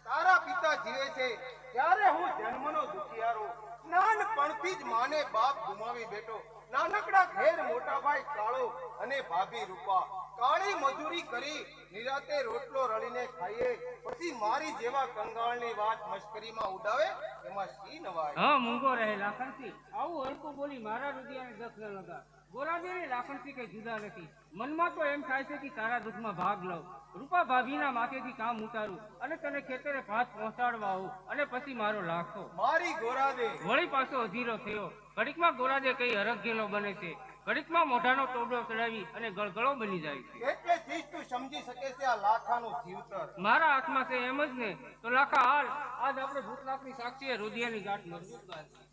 તારા પિતા જીવે છે ત્યારે હું જન્મનો દુખિયારો, નાનપણથી જ માને બાપ ગુમાવી બેઠો. નાનકડા ઘેર મોટા ભાઈ કાળો અને ભાભી રૂપા. કાળી મજૂરી કરી નિરાતે રોટલો રળીને ખાઈએ, પછી મારી જેવા કંગાળની વાત મશ્કરીમાં ઉડાવે એમાં શી નવાય. હા મૂંગો રહે લાખણથી, આવું હલકું બોલી મારા હૃદયને દખ ન લગા. ગોરાદેવી લાખણથી કઈ જુદા નથી. મનમાં તો એમ થાય છે કે તારા દુઃખમાં ભાગ લઉં, રૂપા ભાભીના માથેથી કામ ઉતારું અને તને ખેતરે ભાત પહોંચાડવા આવું અને પછી મારો લાખો. મારી ગોરાદે વળી પાછો અધીરો થયો. ઘડીકમાં ગોરાદે કઈ હરખઘેલો બને છે, ઘડીકમાં મોઢાનો ટોડો ચડાવી અને ગળગળો બની જાય છે. એટલે થી તું સમજી શકે છે આ લાખાનું જીવતર. મારા હાથમાં છે એમ જ ને તો લાખા હાલ, આજ આપણે ભૂતલાખની સાક્ષીએ રુધિયાની ગાંઠ મજબૂત બાંધી.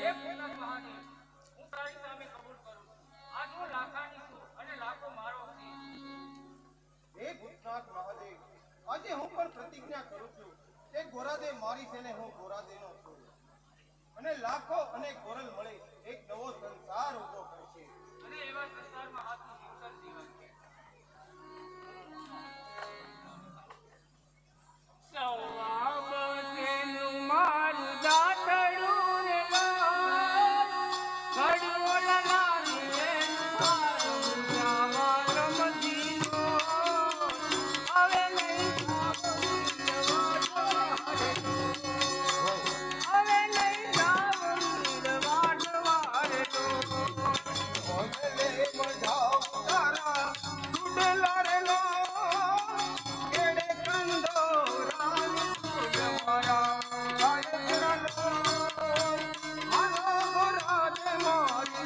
એ ભૂતલાખ મહાદેવ, હું તારી સામે કબૂલ કરું છું, આજ હું લાખાની છું અને લાખો મારો છે. હે ભૂતનાથ મહાદેવ, આજે હું પણ પ્રતિજ્ઞા કરું છું કે ગોરાદે મારી છે ને હું ગોરાદેનો છું, અને લાખો અને ગોરલ મળે એક નવો સંસાર ઉભો કરશે. અને એવા સંસારમાં હાથનું શિક્ષણ જીવન છે. સવા બસેનું મારું દાતરડું ને લાલ, ઘડોળ લાવીને મારું જાવા રમતીનો. હવે નહીં હવે નહીં જાવ વાટવારેનો. ઓગલે મઢાવ તારા ડૂબેલા રે લો, કેડે કંદો રામ ફૂલ મારા ગાયત્રા લો. મારો ગોરાદે મારી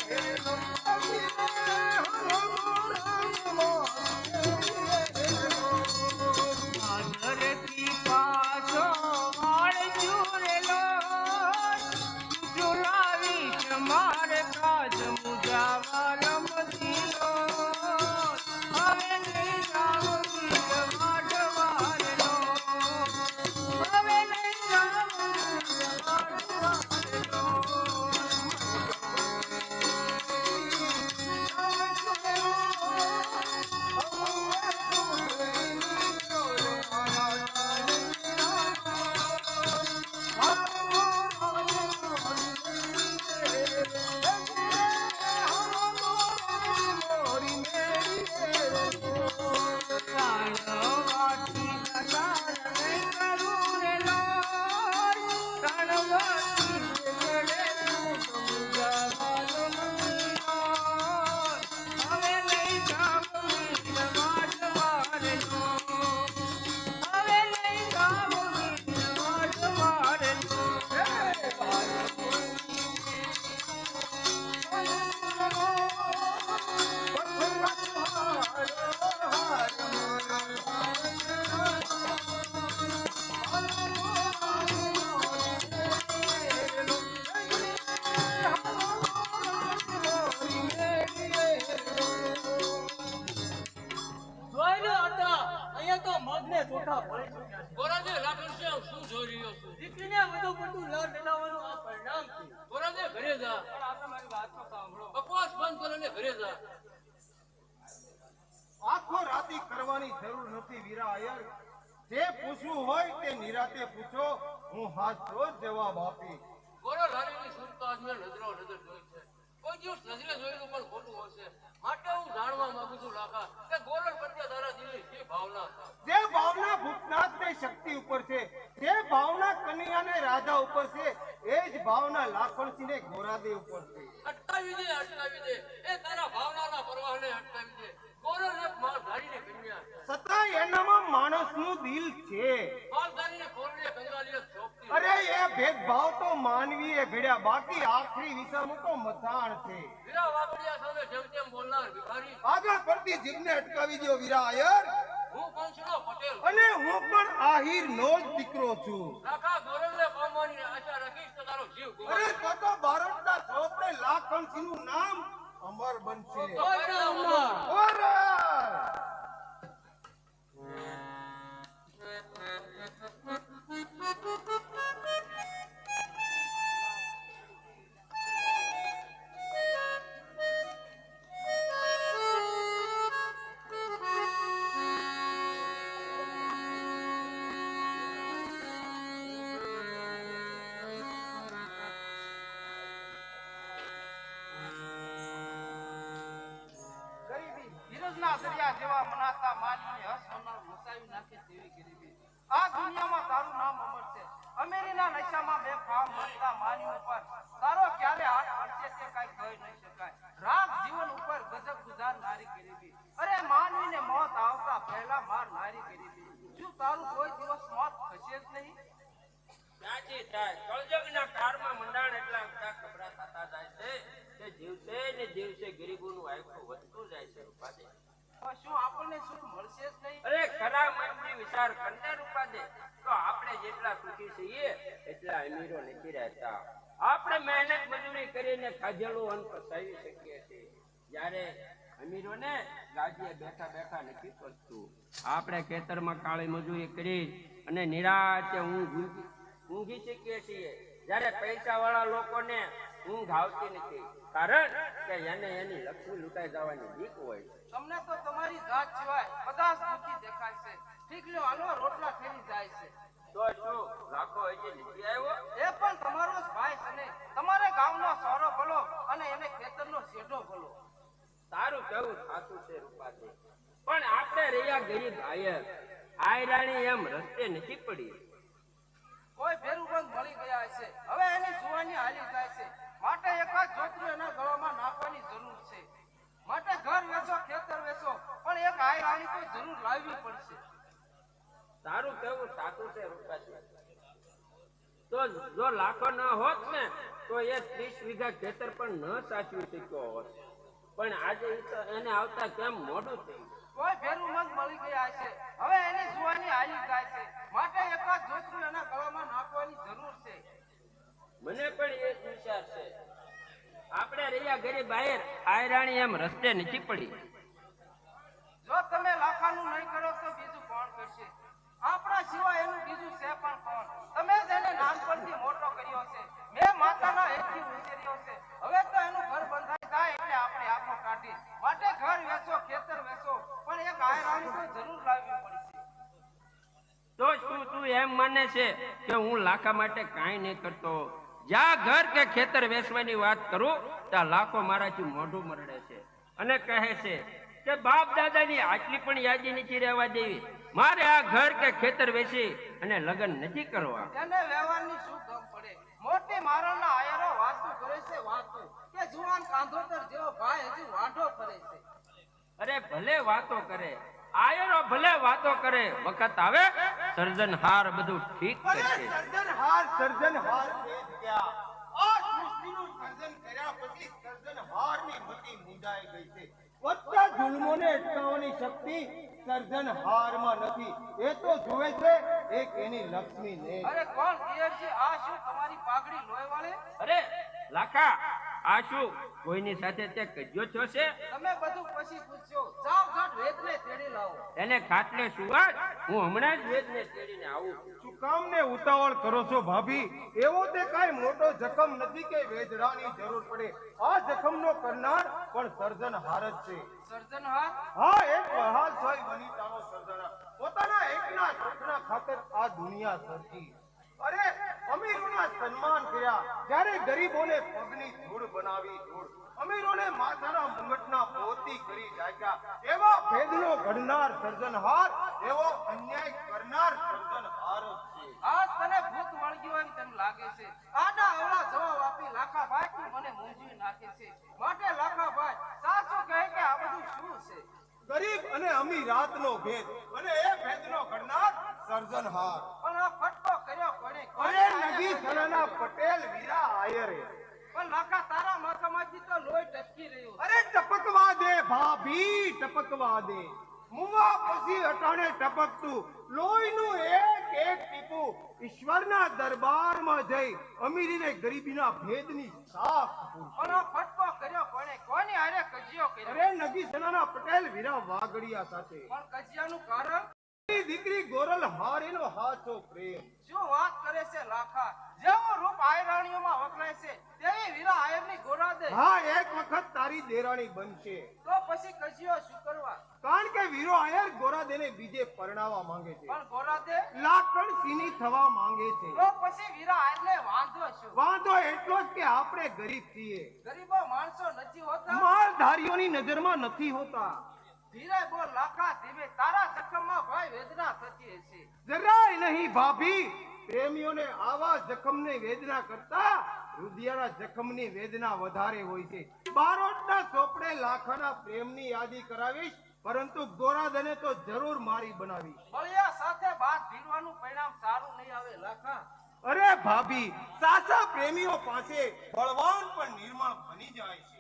રે લો, મારો ગોરાદે મારી રે. આદરથી પાછો વાળ ચૂરેલો, ઝુલાવીશ મારે કાજ મુજાવા રમતીનો. હવે નહીં જાવ વીર વાટવારેનો, હવે નહીં જાવ વીર વાટવારેનો. ગોરાદે લાખણ શું જોઈ રહ્યો છું? દીકરીને વધુ પડતું લાડ લડાવવાનું આ પરિણામ છે. ગોરાદે ઘરે જા, પણ આપણે મારી વાત તો સાંભળો. બકવાસ બંધ કર અને ઘરે જા. આખો રાતી કરવાની જરૂર નથી વીરા આયર. જે પૂછવું હોય તે નિરાતે પૂછો, હું હાથો જ જવાબ આપીશ. ગોરા લારીની સુરતા આજ મેં નજરો નજર જોઈ છે. કોઈ દિવસ નજરે જોયેલું પણ ખોટું હશે. માટે હું જાણવા માંગુ છું લાખા કે ગોરલ પ્રત્યે તારા દિલની શી ભાવના છે? જે ભાવના ભૂતનાથની શક્તિ ઉપર છે, જે ભાવના કનૈયાને રાધા ઉપર છે, એ જ ભાવના લાખણસિંહને ગોરાદે ઉપર છે. અટકાવી દે, અટકાવી દે. એ તારા ભાવનાના પ્રવાહને અટકાવી દે. ગોરલ એક માલધારીની કન્યા છે. છતાં એનામાં માણસનું દિલ છે. માલધારીને કોરડીએ કંગાલીએ ચોપતી. અરે એ ભેદભાવ તો માનવીએ ઘડ્યા, બાકી આખરી વિસામું તો મથાણ છે. વીરા વાગડિયા સામે જેમ તેમ બોલનાર ભિખારી. આગળ પડતી જીભને અટકાવી દો વીરા આયર. હું કંસનો પટેલ. અને હું પણ આહીરનો જ દીકરો છું. લાખા ગોરલને પામવાની આશા રાખીશ તો તારો જીવ અરે ગુમાવીશ. તો તો બારોટના ચોપડે લાખણસિંહનું નામ અમર બનશે. તો પરિણામ અમર. ઓરે! વિષના દરિયા જેવા મનાતા માનવીને હસવનાર મસાવી નાખે તેવી ગરીબી. આ દુનિયામાં તારું નામ અમર છે. અમીરીના નશામાં બેફામ મરતા માનવી ઉપર તારો ક્યારે હાથ પડશે તે કાંઈ કહી નહીં શકાય. રાગ જીવન ઉપર ગજબ ગુજાર નારી ગરીબી. અરે માનવીને મોત આવતા પહેલા માર નારી ગરીબી. શું તારું કોઈ દિવસ મોત થશે જ નહીં? ક્યાંથી થાય? કળજગના કારમાં મંડાણ એટલા બધા કબરા થતા જાય છે કે દિવસે ને દિવસે ગરીબોનું આયખું વધતું જાય છે રૂપાદે. તો શું આપણને શું મળશે જ નહીં? અરે ખરા મનથી વિચાર કરને રૂપાદે, તો આપણે જેટલા સુખી છીએ એટલા અમીરો નથી રહેતા. આપણે મહેનત મજૂરી કરીને ખાધેલું અન્ન પચાવી શકીએ છીએ, જ્યારે અમીરોને ગાદીએ બેઠા બેઠા નથી પચતું. આપણે ખેતરમાં કાળી મજૂરી કરી અને નિરાંતે ઊંઘી શકીએ છીએ, જ્યારે પૈસા વાળા લોકોને ઊંઘ આવતી નથી, કારણ કે એને એની લક્ષ્મી લૂંટાઈ જવાની બીક હોય. તમને તો તમારી જાત સિવાય બધા જ દુઃખી દેખાય છે. ઠીક લ્યો, હાલો રોટલા ફેરી જાય છે. તો શું લાખો હજી નથી આવ્યો? એ પણ તમારો જ ભાઈ છે ને. તમારે ગામનો સોરો ભલો અને એને ખેતરનો શેઢો ભલો. તારું કેવું સાચું છે રૂપાદે, પણ આપણે રહ્યા ગરીબ આયર. આયરાણી એમ રસ્તે નથી પડી. કોઈ ભેરુબંધ મળી ગયા છે. હવે એની જુવાની હાલી જાય છે. માટે એકાદ જોતરું એના ગળામાં નાખવાની જરૂર છે. માટે ઘર વેચો, ખેતર વેચો, પણ એક આય રાણી તો જરૂર લાવવી પડશે. તારું કેવું સાચું છે રૂપાદે. તો જો લાખો ન હોત ને તો એ 30 વીઘા ખેતર પણ ન સાચવી શક્યો હોત. પણ આજે એને આવતા કેમ મોડું થયું? કોઈ ભેરુબંધ મળી ગયા છે. હવે એની જુવાની હાલી જાય છે. માટે એકાદ જોતરું એના ગળામાં નાખવાની જરૂર છે. મને પણ એ જ વિચાર છે. આપણે રહ્યા ગરીબ આયર, આયરાણી એમ રસ્તે નથી પડી. જો તમે લાખાનું નહીં કરો તો બીજું કોણ કરશે? આપણા સિવાય એનું બીજું છે પણ કોણ? તમે જ એને નાનપણથી મોટો કર્યો છે. મેં માતાના હેઠથી ઉછેર્યો છે. હવે તો એનું ઘર બંધાઈ જાય એટલે આપણે આખો કાઢી. માટે ઘર વેચો, ખેતર વેચો, પણ એક આયરાણી તો જરૂર લાવવી પડશે. તો શું તું એમ માને છે કે હું લાખા માટે કાંઈ નહીં કરતો? જ્યાં ઘર કે ખેતર વેચવાની વાત કરું ત્યાં લાખો મારાથી મોઢું મરડે છે અને કહે છે કે બાપ દાદાની આટલી પણ યાદી નથી રહેવા દેવી. મારે આ ઘર કે ખેતર વેચી અને લગ્ન નથી કરવા. એને વ્યવહારની શું ગમ પડે? મોટી મારણના આયરો વાતું કરે છે વાતું, કે જુવાન કાંધોતર જેવો ભાઈ હજી વાંઢો ફરે છે. અરે ભલે વાતો કરે, આયરો ભલે વાતો કરે, વખત આવે સર્જનહાર બધું ઠીક કરશે. સર્જનહાર છે ત્યાં. આ સૃષ્ટિનું સર્જન કર્યા પછી સર્જનહારની મતિ મૂંઝાઈ ગઈ છે. વધતા જુલ્મોને અટકાવવાની શક્તિ સર્જનહારમાં નથી. એ તો જોવે છે એક એની લક્ષ્મીને. અરે કોણ પિયરજી, આ શું તમારી પાઘડી લોહી વાળે? અરે લાખા, આ શું કોઈની સાથે તે કજ્યો થયો છે? તમે બધું પછી પૂછજો. જાવ જટ વેદને તેડી લાવો. એને ખાટલે સુવાજ, હું હમણાં જ વેદને તેડીને આવું. શું કામ ને ઉતાવળ કરો છો ભાભી? એવો તે કાંઈ મોટો જખમ નથી કે વેદડાની જરૂર પડે. આ જખમનો કરનાર પણ સર્જનહાર જ છે. સર્જનહાર? હા, એક વહાલશાહી વનિતાનો સર્જનહાર. પોતાના એકના સુખના ખાતર આ દુનિયા સર્જી. અરે અમીરોના સન્માન કર્યા, જ્યારે ગરીબોને પગની ધૂળ બનાવી ધૂળ. અમીરોને માથાના મુંગટના પોતી કરી નાખ્યા. એવા ભેદનો ઘડનાર સર્જનહાર, એવો અન્યાય કરનાર સર્જનહાર જ છે. આજ તને ભૂત વળગ્યું હોય તેમ લાગે છે. આડા અવળા જવાબ આપી લાખાભાઈ તું મને મૂંઝવી નાખે છે. માટે લાખાભાઈ સાચું કહે કે આ બધું શું છે? ગરીબ અને અમીરાતનો ભેદ, અને એ ભેદનો ઘડનાર સર્જનહાર. પણ આ ફટકો કર્યો કોણે? અરે નગી સરાના પટેલ વીરા આયરે. પણ લાખા તારા માથામાંથી તો લોહી ટપકી રહ્યું. અરે ટપકવા દે ભાભી, ટપકવા દે. મુવા પછી અટાણે ટપકતું લોહીનું એક એક ટીપું ઈશ્વરના દરબારમાં જઈ અમીરીને ગરીબીના ભેદની સાફ પૂરી. પણ આ ફટકો કર્યો કોણે? કોની હારે કજિયો કર્યો? અરે નગી સરાના પટેલ વીરા વાગડિયા સાથે. પણ કજિયાનું કારણ? દીકરી ગોરલ હારીનો હાચો પ્રેમ. શું વાત કરે છે લાખા? જેવો રૂપ આયરાણીઓમાં વખણાય છે તેવી વીરા આયરની ગોરાદે. હા, એક વખત તારી દેરાણી બનશે. તો પછી કજિયો શું કરવા? કારણ કે વીરો આયર ગોરાદેને બીજે પરણાવવા માંગે છે. પણ ગોરાદે લાકડ સીની થવા માંગે છે. તો પછી વીરા આયરને વાંધો શું? વાંધો એટલો જ કે આપણે ગરીબ છીએ. ગરીબો માણસો નથી હોતા? માલધારીઓની નજરમાં નથી હોતા. પણ લાખા તારા મતમાંથી તો લોહી ટપકી રહ્યું. અરે ટપકવા દે ભાભી, ટપકવા દે. મુવા પછી અટાણે ટપકતું લોહીનું એક એક ટીપું ઈશ્વરના દરબારમાં જઈ અમીરીને ગરીબીના ભેદની સાફ પૂરી. પણ આ ફટકો કર્યો કોણે? કોની હારે કજિયો કર્યો? અરે ધીરે બોલ લાખા ધીમે, તારા જખમમાં ભાઈ વેદના થતી હશે. જરાય નહીં ભાભી, પ્રેમીઓને આવા જખમને વેદના કરતા રુધિયાના જખમની વેદના વધારે હોય છે. બારોટના ચોપડે લાખાના પ્રેમની યાદી કરાવીશ, પરંતુ ગોરાધને તો જરૂર મારી બનાવીશ. બળિયા સાથે બાત ભીડવાનું પરિણામ સારું નહીં આવે લાખા. અરે ભાભી, સાચા પ્રેમીઓ પાસે બળવાન પણ નિર્મળ બની જાય છે.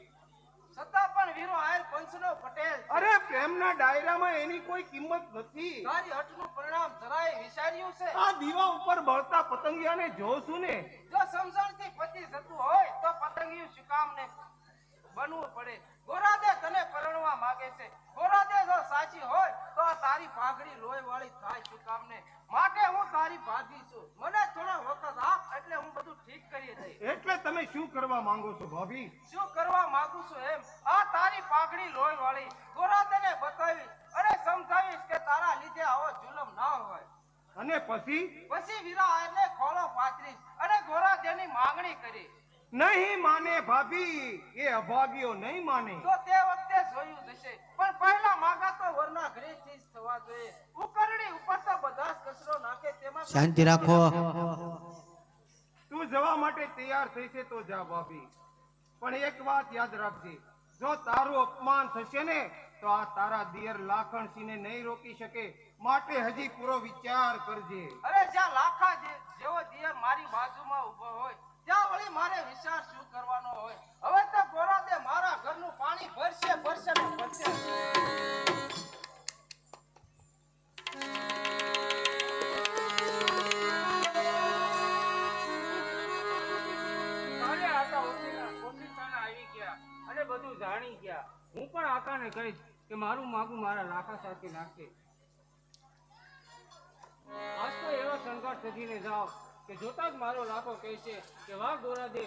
છતાં પણ વીરો આયર પંચનો પટેલ. અરે પ્રેમના ડાયરામાં એની કોઈ કિંમત નથી. તારી હઠનું પરિણામ જરાય વિચાર્યું છે? આ દીવા ઉપર બળતા પતંગિયાને જોશું ને. જો સમજણથી પતિ જતું હોય તો પતંગિયું શું કામ ને બનવું પડે? ગોરાદે તને પરણવા માંગે છે. ગોરાદે જો સાચી હોય તો આ તારી પાઘડી લોહી વાળી થાય શું કામ ને? માટે હું તારી ભાભી છું. મને થોડો વખત આપ, એટલે હું બધું ઠીક કરી દઈશ. એટલે તમે શું કરવા માંગો છો ભાભી? શું કરવા માંગુ છું એમ, આ તારી પાઘડી લોહી વાળી ગોરાદેને બતાવી અને સમજાવીશ કે તારા લીધે આવો જુલમ ના હોય. અને પછી વીરા આયરને ખોળો પાથરીશ અને ગોરાદેની માંગણી કરી. નહીં માને ભાભી, એ અભાગ્યો નહીં માને. તો તે વખતે જોયું જશે, પણ પહેલા માંગા તો વરના ઘરેથી જ થવા જોઈએ. ઉકરડી ઉપર તો બધા જ કચરો નાખે, તેમાં શાંતિ રાખો. તું જવા માટે તૈયાર થઈ છે તો જા ભાભી, પણ એક વાત યાદ રાખજે, જો તારું અપમાન થશે ને તો આ તારા દિયર લાખણસિંહને નહીં રોકી શકે. માટે હજી પૂરો વિચાર કરજે. અરે જ્યાં લાખા જેવો દિયર મારી બાજુમાં ઊભો હોય ત્યાં વળી મારે વિચાર શું કરવાનો હોય? હવે તો ગોરાદે મારા ઘરનું પાણી ભરશે ભરશે ને ભરશે. કાલે આકા ઓફિસના આવી ગયા અને બધું જાણી ગયા. હું પણ આકાને કહીશ કે મારું માગું મારા લાખા સાથે નાખે. આજ તો એવો સંઘર્ષ સજીને જાઓ કે જોતા જ મારો લાખો કહે છે કે વાહ ગોરાદે,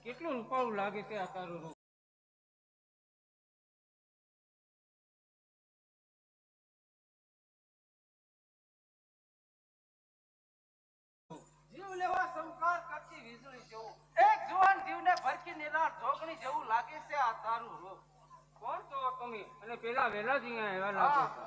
કેટલું રૂપાળું લાગે છે આ તારું રૂપ. જીવ લેવા સંસ્કાર કરતી વીજળી જેવું, એક જુવાન જીવને ભરકી નિરાળ જોગણી જેવું લાગે છે આ તારું રૂપ. કોણ છો તમે? અને પેલા વહેલા જ અહીંયા આવ્યા લાગો છો.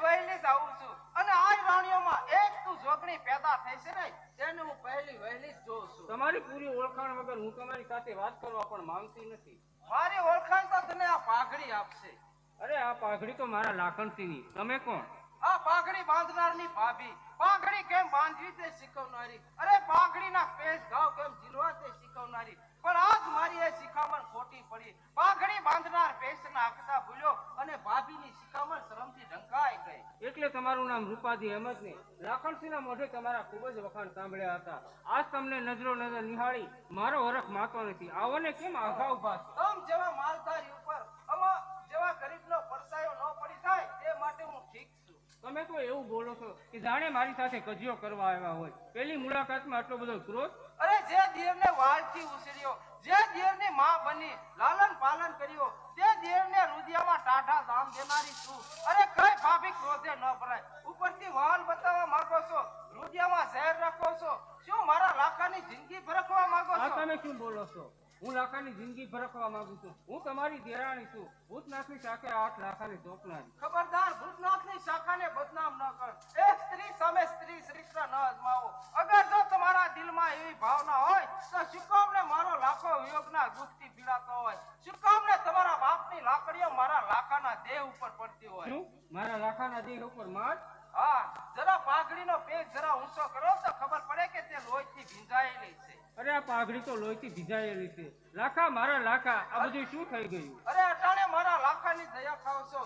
વહેલી જ આવું છું, અને આ રાણીઓમાં એક તું જોગણી પેદા થઈ છે ને, તેને હું વહેલી જ જોઉં છું. તમારી પૂરી ઓળખાણ વગર હું તમારી સાથે વાત કરવા પણ માંગતી નથી. મારી ઓળખાણ તો તને આ પાઘડી આપશે. અરે આ પાઘડી તો મારા લાખણસિંહની. તમે કોણ? આ પાઘડી બાંધનારની ભાભી. પાઘડી કેમ બાંધવી તે શીખવનારી. અરે પાઘડીના પેચ ઘાવ કેમ ઝીલવા તે શીખવનારી. પણ આજ મારી એ શિખામણ ખોટી પડી. પાઘડી બાંધનાર પેચના આખતા ભૂલ્યો અને ભાભીની શિખામણ શરમથી ઢંકાઈ ગઈ. એટલે તમારું નામ રૂપાજી અહેમદ ને? લાખણસિંહના મોઢે તમારા ખૂબ જ વખાણ સાંભળ્યા હતા. આજ તમને નજરો નજર નિહાળી મારો હરખ માતો નથી. આવોને કેમ આઘા ઉભા છો? આમ જેવા માલધારી ઉપર અમા જેવા ગરીબનો પરસાયો ન પડી જાય તે માટે હું ઠીક છું. તમે તો એવું બોલો છો કે જાણે મારી સાથે કજિયો કરવા આવ્યા હોય. પેલી મુલાકાતમાં આટલો બધો ક્રોધ? અરે જે દિયરને વાળથી ઉછર્યો, જે દિયરની માં બની લાલન પાલન કર્યો, તે દિયરને રુધિયામાં ટાઢા દામ દેનારી છું. અરે કઈ ભાભી ક્રોધે ન ભરાય. ઉપરથી વાહન બતાવવા માંગો છો, રુધિયામાં ઝેર રાખો છો. શું મારા લાખાની જિંદગી ભરખવા માંગો આ છો? તમે શું બોલો છો? હું લાખાની જિંદગી ભરખવા માંગુ છું. હું તમારી દેરાણી છું. ભૂતનાથની શાખે 8 લાખાની ચોપનારી. ખબરદાર, ભૂતનાથની શાખાને બદનામ ન કર. એક સ્ત્રી સામે સ્ત્રી શ્રેષ્ઠ ન અજમાવો. અગર જો તમારા દિલમાં એવી ભાવના હોય તો શું કામને મારો લાખો વિયોગના દુઃખથી પીડાતો હોય? શું કામને તમારા બાપની લાકડીઓ મારા લાખાના દેહ ઉપર પડતી હોય? શું મારા લાખાના દેહ ઉપર માર? હા, જરા પાઘડીનો પેચ જરા ઊંચો કરો તો ખબર પડે કે તે લોહીથી ભીંજાયેલી છે. અરે આ પાઘડી તો લોહીથી ભીજાયેલી છે. લાખા, મારા લાખા, આ બધું શું થઈ ગયું? અરે અટાણે મારા લાખાની દયા ખાવ છો.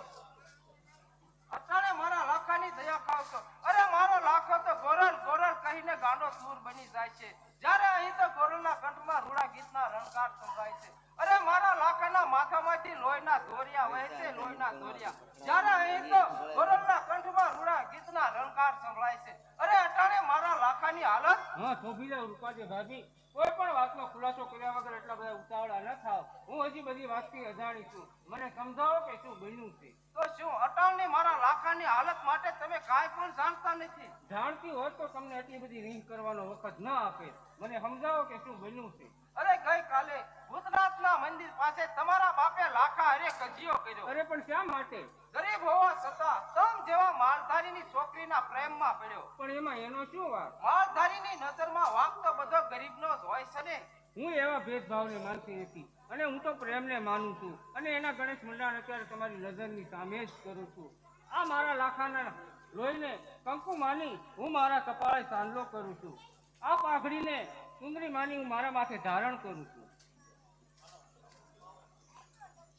અટાણે મારા લાખાની દયા ખાવ છો. અરે મારો લાખો તો ગોરલ ગોરલ કહીને ગાંડો સૂર બની જાય છે. જ્યારે અહીં તો ગોરલના કંઠમાં રૂડા ગીતના રણકાર સંભળાય છે. અરે મારા લાખાના માથામાંથી લોહીના ધોરિયા વહે છે, લોહીના ધોરિયા. જ્યારે અહીં તો ગોરલના કંઠમાં રૂડા ગીતના રણકાર સંભળાય છે. અરે અટાણે મારા લાખાની હાલત. હા, થોભી જાવ રૂપાજી ભાભી. કોઈ પણ વાતનો ખુલાસો કર્યા વગર એટલા બધા ઉતાવળા ન થાવ. હું હજી બધી વાતથી અજાણી છું. મને સમજાવો કે શું બન્યું છે? તો શું અટાણની મારા લાખાની હાલત માટે તમે કાંઈ પણ જાણતા નથી? જાણતી હોત તો તમને એટલી બધી રીંગ કરવાનો વખત ન આપે. મને સમજાવો કે શું બન્યું છે? અરે ગઈકાલે ભૂતનાથના મંદિર પાસે તમારા બાપે લાખા હરે કજિયો કર્યો. અરે પણ શા માટે? ગરીબ હોવા છતાં તમ જેવા માલધારીની છોકરીના પ્રેમમાં પડ્યો. પણ એમાં એનો શું વાત? માલધારીની નજરમાં વાંક તો બધો ગરીબનો જ હોય છે ને. હું એવા ભેદભાવને માનતી નથી અને હું તો પ્રેમને માનું છું અને એના ગણેશ મંડાણ અત્યારે તમારી નજરની સામે જ કરું છું. આ મારા લાખાના લોહીને કંકુ માની હું મારા કપાળે સાંદલો કરું છું. આ પાઘડીને સુંદરી માની હું મારા માથે ધારણ કરું છું.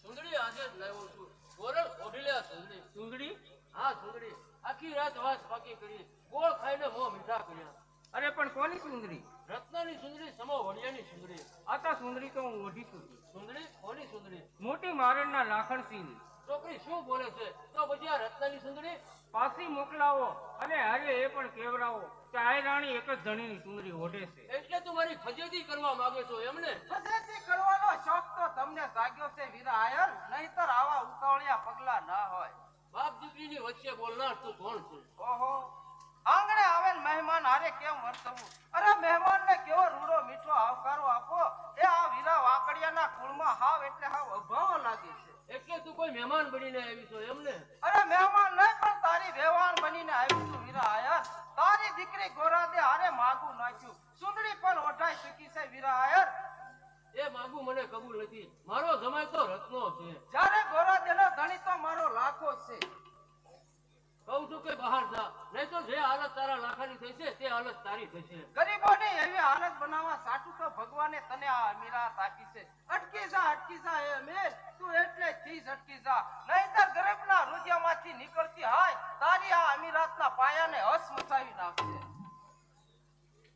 સુંદરી આજે જ લાવ્યો છું. ગોરલ ઓઢી લે આ સુંદરી. સુંદરી? હા સુંદરી, આખી રાત વાસ પાકી કરી, ગોળ ખાઈને મોં મીઠા કર્યા. અરે પણ કોની સુંદરી? રત્નાની સુંદરી, સમો વડિયાની સુંદરી. આતા સુંદરી તો હું ઓઢી છું. સુંદરી કોની સુંદરી? મોટી મારણના લાખણસિંહની. છોકરી શું બોલે છે? તો પછી આ રત્નાની સુંદરી? પાછી મોકલાવો અને હારે એ પણ કેવડાવો કે આ રાણી એક જ ધણીની સુંદરી ઓઢે છે. એટલે તું મારી ફજેતી કરવા માંગે છો એમને? ફજેતી કરવાનો શોખ તો તમને જાગ્યો છે વીરા આયર, નહીંતર આવા ઉતાવળિયા પગલા ના હોય. બાપ દીકરીની વચ્ચે બોલનાર તું કોણ છે? ઓહો, આંગણે આવેલ મહેમાન હારે કેમ વર્તવું? અરે મહેમાનને કેવો રૂડો મીઠો આવકારો આપો. એ આ વીરા વાકડિયાના કુળમાં હાવ એટલે હાવ અભાવ લાગે છે. એટલે તું કોઈ મહેમાન બનીને આવી છો એમને? અરે મહેમાન નહીં, પણ તારી વેવાણ બનીને આવી છું વીરા આયર. તારી દીકરી ગોરાદે હારે માગું નાખ્યું. સુંદરી પણ ઓઢાઈ ચૂકી છે વીરા આયર. એ માગું મને કબૂલ નથી. મારો જમાઈ તો રત્નો છે. જ્યારે ગોરાદેનો ધણી તો મારો લાખો છે. કહું છું કે બહાર જા, નહીં તો જે હાલત તારા લાખાની થઈ છે તે હાલત તારી થશે. ગરીબોની એવી હાલત બનાવવા સાચું તો ભગવાને તને આ અમીરાત આપી છે. અટકી જા એ અમીર, તું એટલે થી જ અટકી જા, નહીંતર ગરીબના હૃદયમાંથી નીકળતી હાય તારી આ અમીરાતના પાયાને હસ મચાવી નાખશે.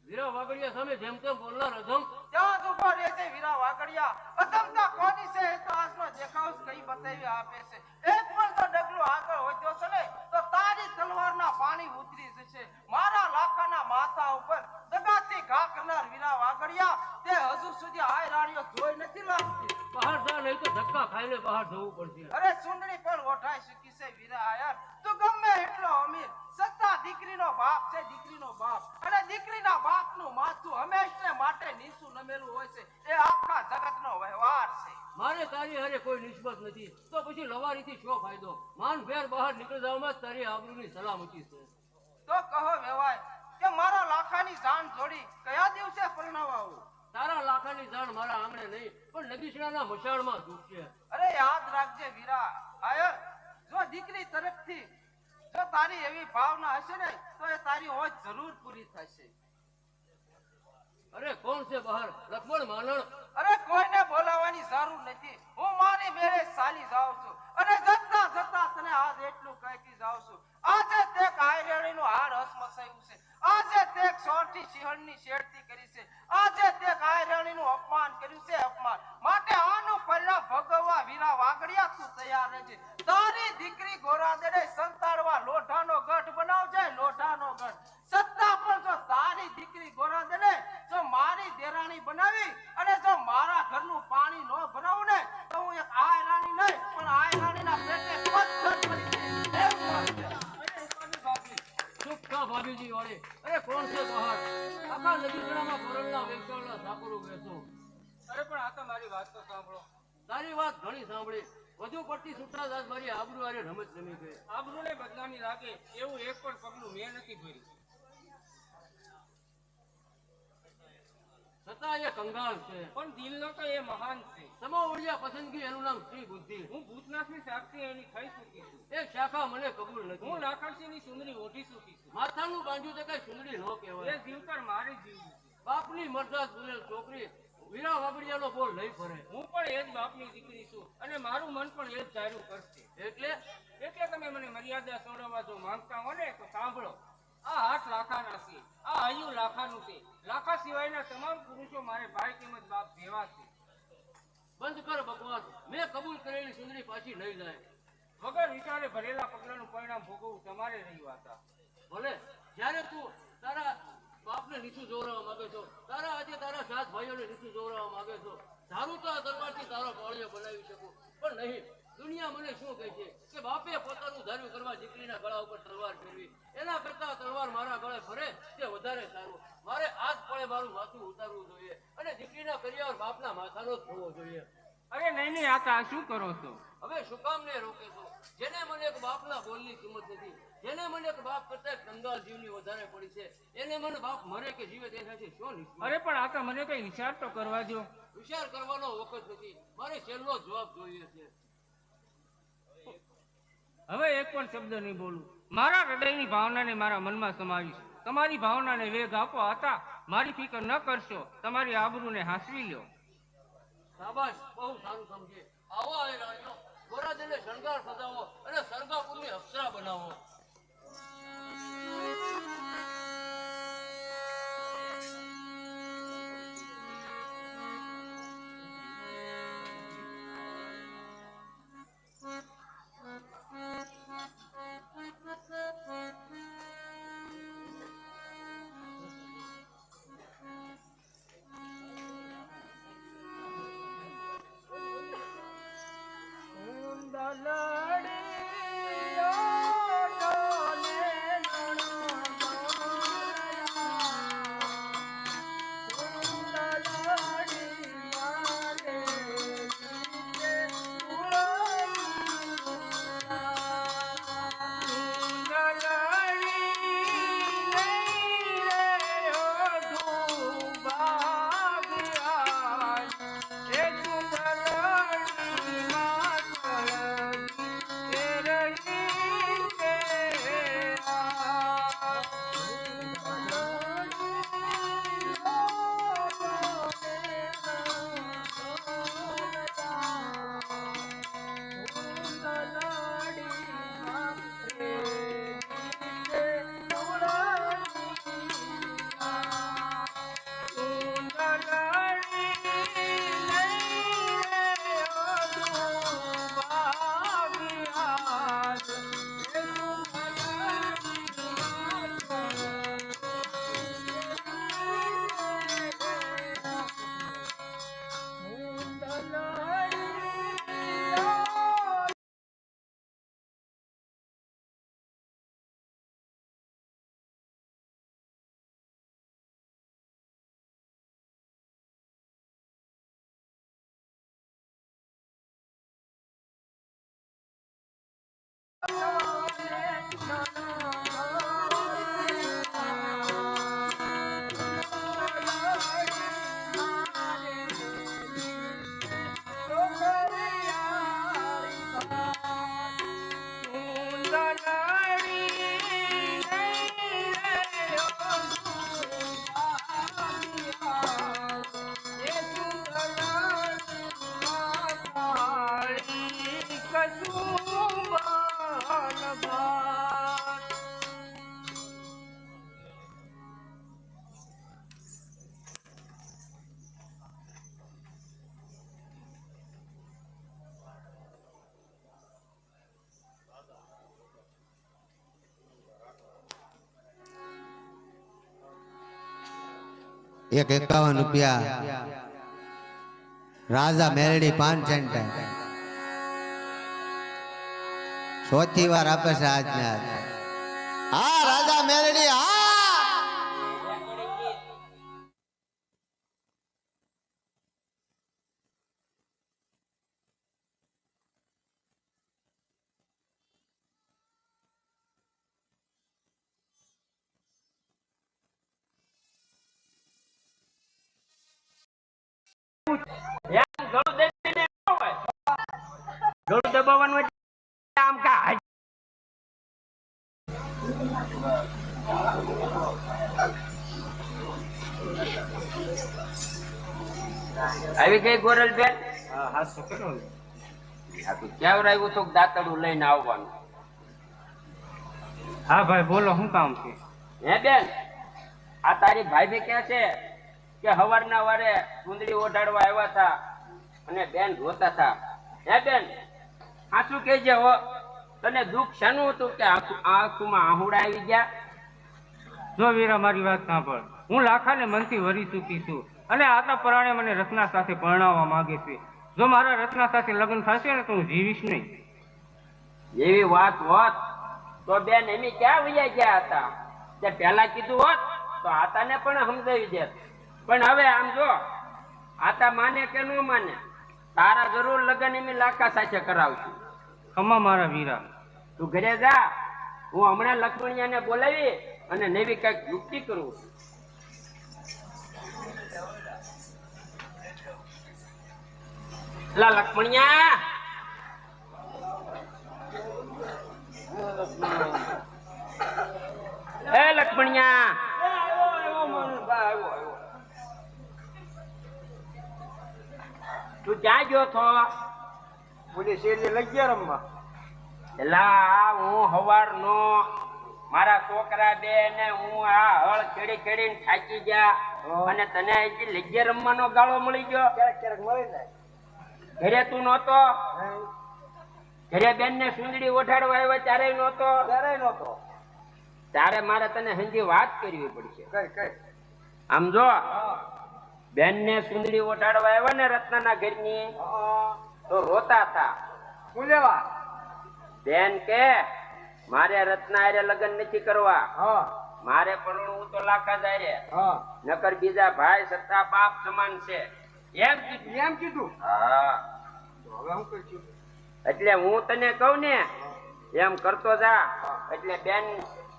વીરા વાગડિયા સામે જેમ તેમ બોલનાર અધમ, ત્યાં જ ઉભો રહેજે વીરા વાગડિયા. અધમતા કોની છે એ તો આજનો દેખાવ જ કઈ બતાવી આપે છે. એક પણ તો ડગલું આગળ વધ્યો છે ને તો તારી તલવારના પાણી ઉતરી જશે. મારા લાખાના માથા ઉપર દગાથી ઘા કરનાર વીરા વાગડિયા, તે હજુ સુધી આય રાણીઓ જોઈ નથી લાગતી. બહાર જા, નહીં તો ધક્કા ખાઈને બહાર જવું પડશે. અરે સુંદરી પણ ઓઢાઈ ચૂકી છે વીરા આયર. તું ગમે એટલો અમીર, સત્તા દીકરીનો બાપ છે, દીકરીનો બાપ. અને દીકરીના બાપનું માથું હંમેશને માટે નીચું નમેલું હોય છે. એ આખા જગતનો વ્યવહાર છે. મારે તારી હારે કોઈ નિસ્બત નથી, તો પછી લવારીથી શું ફાયદો? માન ભેર બહાર નીકળી જવામાં જ તારી આબરૂની સલામતી છે. તો કહો વેવાય કે મારા લાખાની જાન જોડી કયા દિવસે પરણાવવા આવું? તારા લાખાની જાણ મારા આંગણે નહીં, પણ નગીશડાના મશાળમાં દુખશે. અરે યાદ રાખજે વીરા આયર, જો દીકરી તરફથી જો તારી એવી ભાવના હશે ને તો એ તારી હોજ જરૂર પૂરી થશે. અરે કોણ છે બહાર? લક્ષ્મણ માલણ? અરે કોઈને બોલાવવાની જરૂર નથી. હું મારી મેરે ચાલી જાઉં છું અને જતા જતા તને આજ એટલું કહેતી જાઉં છું. આજે તે કાયરેણીનું હાર હસમસાયું છે. આજે તે સોરઠી સિંહણની શેરતી કરી છે. આજે તે કાયરેણીનું અપમાન કર્યું છે, અપમાન. માટે આનું પરિણામ ભોગવવા વીરા વાગડિયા તું તૈયાર રહેજે. તારી દીકરી ગોરાદેને સંતાડવા લોઢાનો ગઢ બનાવજે, લોઢાનો ગઢ. સત્તા પણ જો તારી દીકરી ગોરાદેને જો મારી દેરાણી બનાવી અને જો મારા ઘરનું પાણી ન ભરાવું ને તો હું એક આય રાણી નહીં, પણ આય રાણીના પેટે પથ્થર પડી જઈશ. એવું લાગે. ચૂપ થા ભાભીજી વાળી. અરે કોણ છે બહાર? આખા નગીશડામાં ભરણના વેચાણના સાકરું બેસો. અરે પણ આ તો મારી વાત તો સાંભળો. તારી વાત ઘણી સાંભળી, વધુ પડતી સુટરા દાસ મારી આબરૂ હારે રમત રમી ગઈ. આબરૂને બદનામી લાગે એવું એક પણ પગલું મેં નથી ભર્યું. છતાં એ કંગાળ છે. પણ દિલનો તો એ મહાન છે. સમોવડિયા પસંદગી એનું નામ શ્રી બુદ્ધિ. હું ભૂતનાથની સાક્ષી એની થઈ ચૂકી છું. એ શાખા મને કબૂલ નથી. હું લાખણસિંહની સુંદરી ઓઢી ચૂકી છું. માથાનું બાંધ્યું તો કઈ સુંદરી ન એ કહેવાય. જીવતર મારી જીવવું છે. બાપની મરદાદ બોલેલ છોકરી વીરા વાગડિયાનો બોલ લઈ ફરે. હું પણ એ જ બાપની દીકરી છું અને મારું મન પણ એ જ ધાર્યું કરશે. એટલે તમે મને મર્યાદા છોડવા જો માંગતા હો ને તો સાંભળો. આ હાથ લાખાના છે, આ હૈયું લાખાનું છે. લાખા સિવાયના તમામ પુરુષો મારે ભાઈ તેમજ બાપ જેવા છે. બંધ કર બકવાસ. મેં કબૂલ કરેલી સુંદરી પાછી નહીં જાય. વગર વિચારે ભરેલા પગલાનું પરિણામ ભોગવવું તમારે રહ્યું હતા. ભલે જ્યારે તું તારા બાપને નીચું જોવરાવા માંગે છો, તારા આજે તારા સાત ભાઈઓને નીચું જોવરાવા માંગે છો, ધારું તો આ દરબારથી તારો પાળિયો બનાવી શકું, પણ નહીં. દુનિયા મને શું કહે છે કે બાપે પોતાનું ધાર્યું કરવા દીકરીના ગળા ઉપર તલવાર ફેરવી, એના કરતા તલવાર મારા ગળે ફરે તે વધારે સારું. મારે આજ પળે મારું માથું ઉતારવું જોઈએ અને દીકરીના કરિયાવર બાપના માથાનો જ થવો જોઈએ. અરે નહીં નહીં આકા શું કરો છો? હવે શું કામ ને રોકે છો? જેને મને એક બાપના બોલની કિંમત નથી, જેને મને એક બાપ કરતા કંગાલ જીવની વધારે પડી છે, એને મને બાપ મરે કે જીવે તેનાથી શું નિશ્ચય? અરે પણ આકા મને કઈ વિચાર તો કરવા દો. વિચાર કરવાનો વખત નથી, મારે છેલ્લો જવાબ જોઈએ છે. હવે એક પણ શબ્દ નહીં બોલું. મારા હૃદયની ભાવનાને મારા મનમાં સમાવીશ. તમારી ભાવનાને વેગ આપો આતા. મારી ફિકર ન કરશો. તમારી આબરૂને હાંસવી લો. શાબાશ, બહુ સારું સમજે. આવો એ રાજો, ગોરાદેને શણગાર સજાવો અને સરગાપુરની અપ્સરા બનાવો. એક 51 રૂપિયા રાજા મેલડી 5 સેન્ટ ચોથી વાર આપે છે આજને આજ. હા રાજા મેલડી હા. ગળું દબાવવાનું એટલે આમ કા આવી ગઈ ગોરલ બેન. હા શું કરો? ક્યાં આવ્યું તો દાંતડું લઈને આવવાનું. હા ભાઈ બોલો, શું કામ છે? હે બેન, આ તારી ભાઈ કહે છે કે હવારના વારે ચૂંદડી ઓઢાડવા આવ્યા હતા અને બેન રોતા હતા. હે બેન, આંસુ કહેજે હો, તને દુઃખ શાનું હતું કે આંખમાં આહુડા આવી ગયા? જો વીરા મારી વાત સાંભળ. હું લાખાને મનથી વરી ચૂકી છું અને આતા પરાણે મને રચના સાથે પરણાવવા માંગે છે. જો મારા રચના સાથે લગ્ન થશે ને તો હું જીવીશ નહીં. એવી વાત હોત તો બેન એમી ક્યાં વૈયા ગયા હતા? તે પહેલા કીધું હોત તો આતાને પણ સમજાવી દેત. પણ હવે આમ જો, આતા માને કે ન માને, તારા જરૂર લગન એમ લાકા સાથે કરાવશું. ખમા મારા વીરા. તું ઘરે જા, હું હમણાં લક્ષ્મણિયાને બોલાવી અને નવી કઈક યુક્તિ કરું. લા લક્ષ્મણિયા, એ લક્ષ્મણિયા, તું ક્યાં ગયો છો? બોલી શેરી લઈ ગયા રમવા. એલા હું હવારનો મારા છોકરા બે ને હું આ હળ ખેડી ખેડીને થાકી ગયા અને તને હજી લગ્ય રમવાનો ગાળો મળી ગયો. ક્યારેક ક્યારેક મળી જાય. ઘરે તું નહોતો? ઘરે બેન ને સુંદડી ઓઢાડવા આવ્યા ત્યારે નહોતો? ક્યારેય નહોતો. ત્યારે મારે તને હજી વાત કરવી પડશે. કઈ કઈ. આમ જો, બેન ને સુંદડી ઓઢાડવા આવ્યા ને રત્નાના ઘરની તો રોતા હતા. હું લેવા. બેન કે મારે રત્ના હારે લગ્ન નથી કરવા, હા મારે પરણવું તો લાખા જ હારે, હા. નકર બીજા ભાઈ સત્તા બાપ સમાન છે એમ કીધું. એમ કીધું. હા, તો હવે હું કઈ. એટલે હું તને કહું ને એમ કરતો જા. એટલે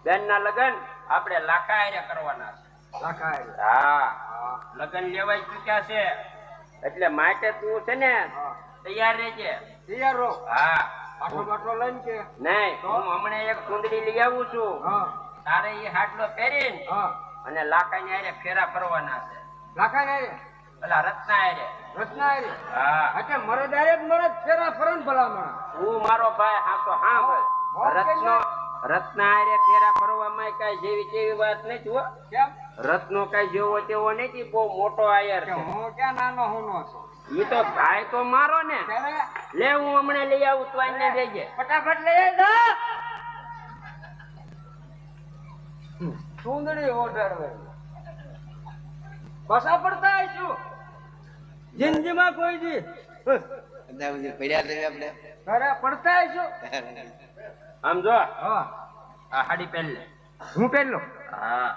બેન ના લગ્ન આપણે લાખા હારે કરવાના છે. લાખાય. હા, લગ્ન લેવાય ચૂક્યા છે એટલે માટે તું છે ને તૈયાર રહેજે. તૈયાર રહો. હા, આટલો બાટલો લઈને કે. નહીં, હું હમણાં એક સુંદરી લઈ આવું છું. હા તારે એ હાટલો પહેરીને હા. અને લાખાની હારે ફેરા ફરવાના છે. લાખાય ને રે. પેલા રત્ના હારે. રચના રે. હા, એટલે મરે ડાયરેક્ટ મરે ફેરા ફરન ભલામણ. તું મારો ભાઈ હાસો હા હા. રત્ના હારે ફેરા ફરવામાં કઈ જેવી તેવી વાત નથી હો. કેમ રત્નો કઈ જેવો તેવો નથી, બહુ મોટો આયર કે છે. હું ક્યાં નાનો હું નો છું. ઈ તો ભાઈ તો મારો ને. ત્યારે લે હું હમણાં લઈ આવું, તું આઈને દેજે. ફટાફટ લઈ જા. સુંદરી ઓઢાડવે. બસા પડતા આવીશું. જિંદગીમાં કોઈ દી બધા બધી પડ્યા છે આપણે. ઘરે પડતા આવીશું. આમ જો, હા આ હાડી પહેર લે. હું પહેરલો. હા,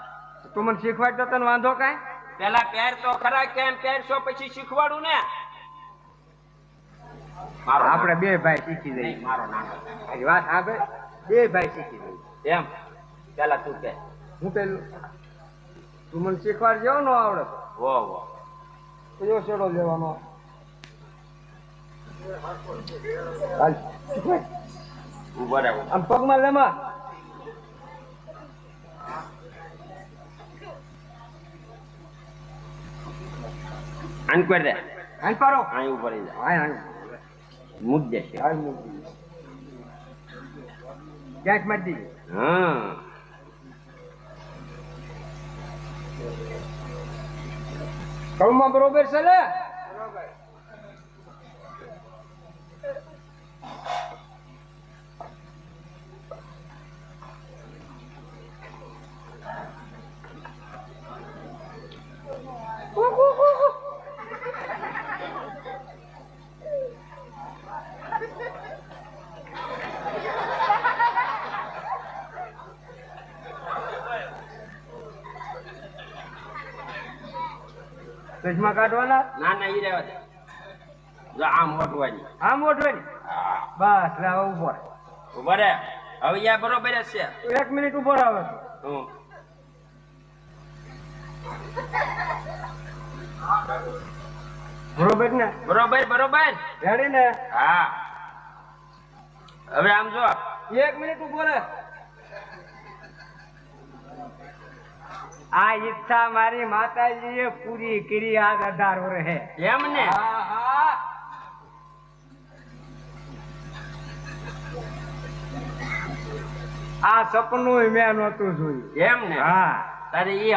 તું મને શીખવાડતો તને વાંધો કાંઈ. પેલા પહેર તો ખરા, કેમ પહેરશો પછી શીખવાડું ને. મારો આપણે બે ભાઈ શીખી જઈએ. નહીં, મારો નાનો. મારી વાત સાંભળ. બે ભાઈ શીખી જઈએ. એમ પેલા તું કે. હું પહેલું. તું મને શીખવાડજો નો આવડે વો વો. તો જો શેડો લેવાનો. હાલ શીખવાડ. ઉભો રહે. આમ પગમાં લેમાં. આન કર દે. હાલ પારો. અહીં ઉભો રહી જા. હાય હાય. મુદ્દે છે. હાલ મૂકી. ક્યાંક મારી દીધી. હા, કળુમાં બરોબર છે ને. ચશ્મા કાઢવાના. ના ના, ઈ રહેવા દે. જો આમ ઓટવાની. આમ ઓઢવાની. હા, બસ લે હવે ઉભો રહે. ઉભો રહે. હવે યા બરોબર જ છે. તું 1 મિનિટ ઉભો રહે હવે. હું બરોબર ને. બરોબર બરોબર. રેડી ને. હા, હવે આમ જો. 1 મિનિટ ઉભો રહે. આ ઈચ્છા મારી માતાજીએ પૂરી કરી આ 18 વર્ષે. એમ ને. હા હા. આ સપનું મેં નહોતું જોયું. એમ ને. હા તારે ઈ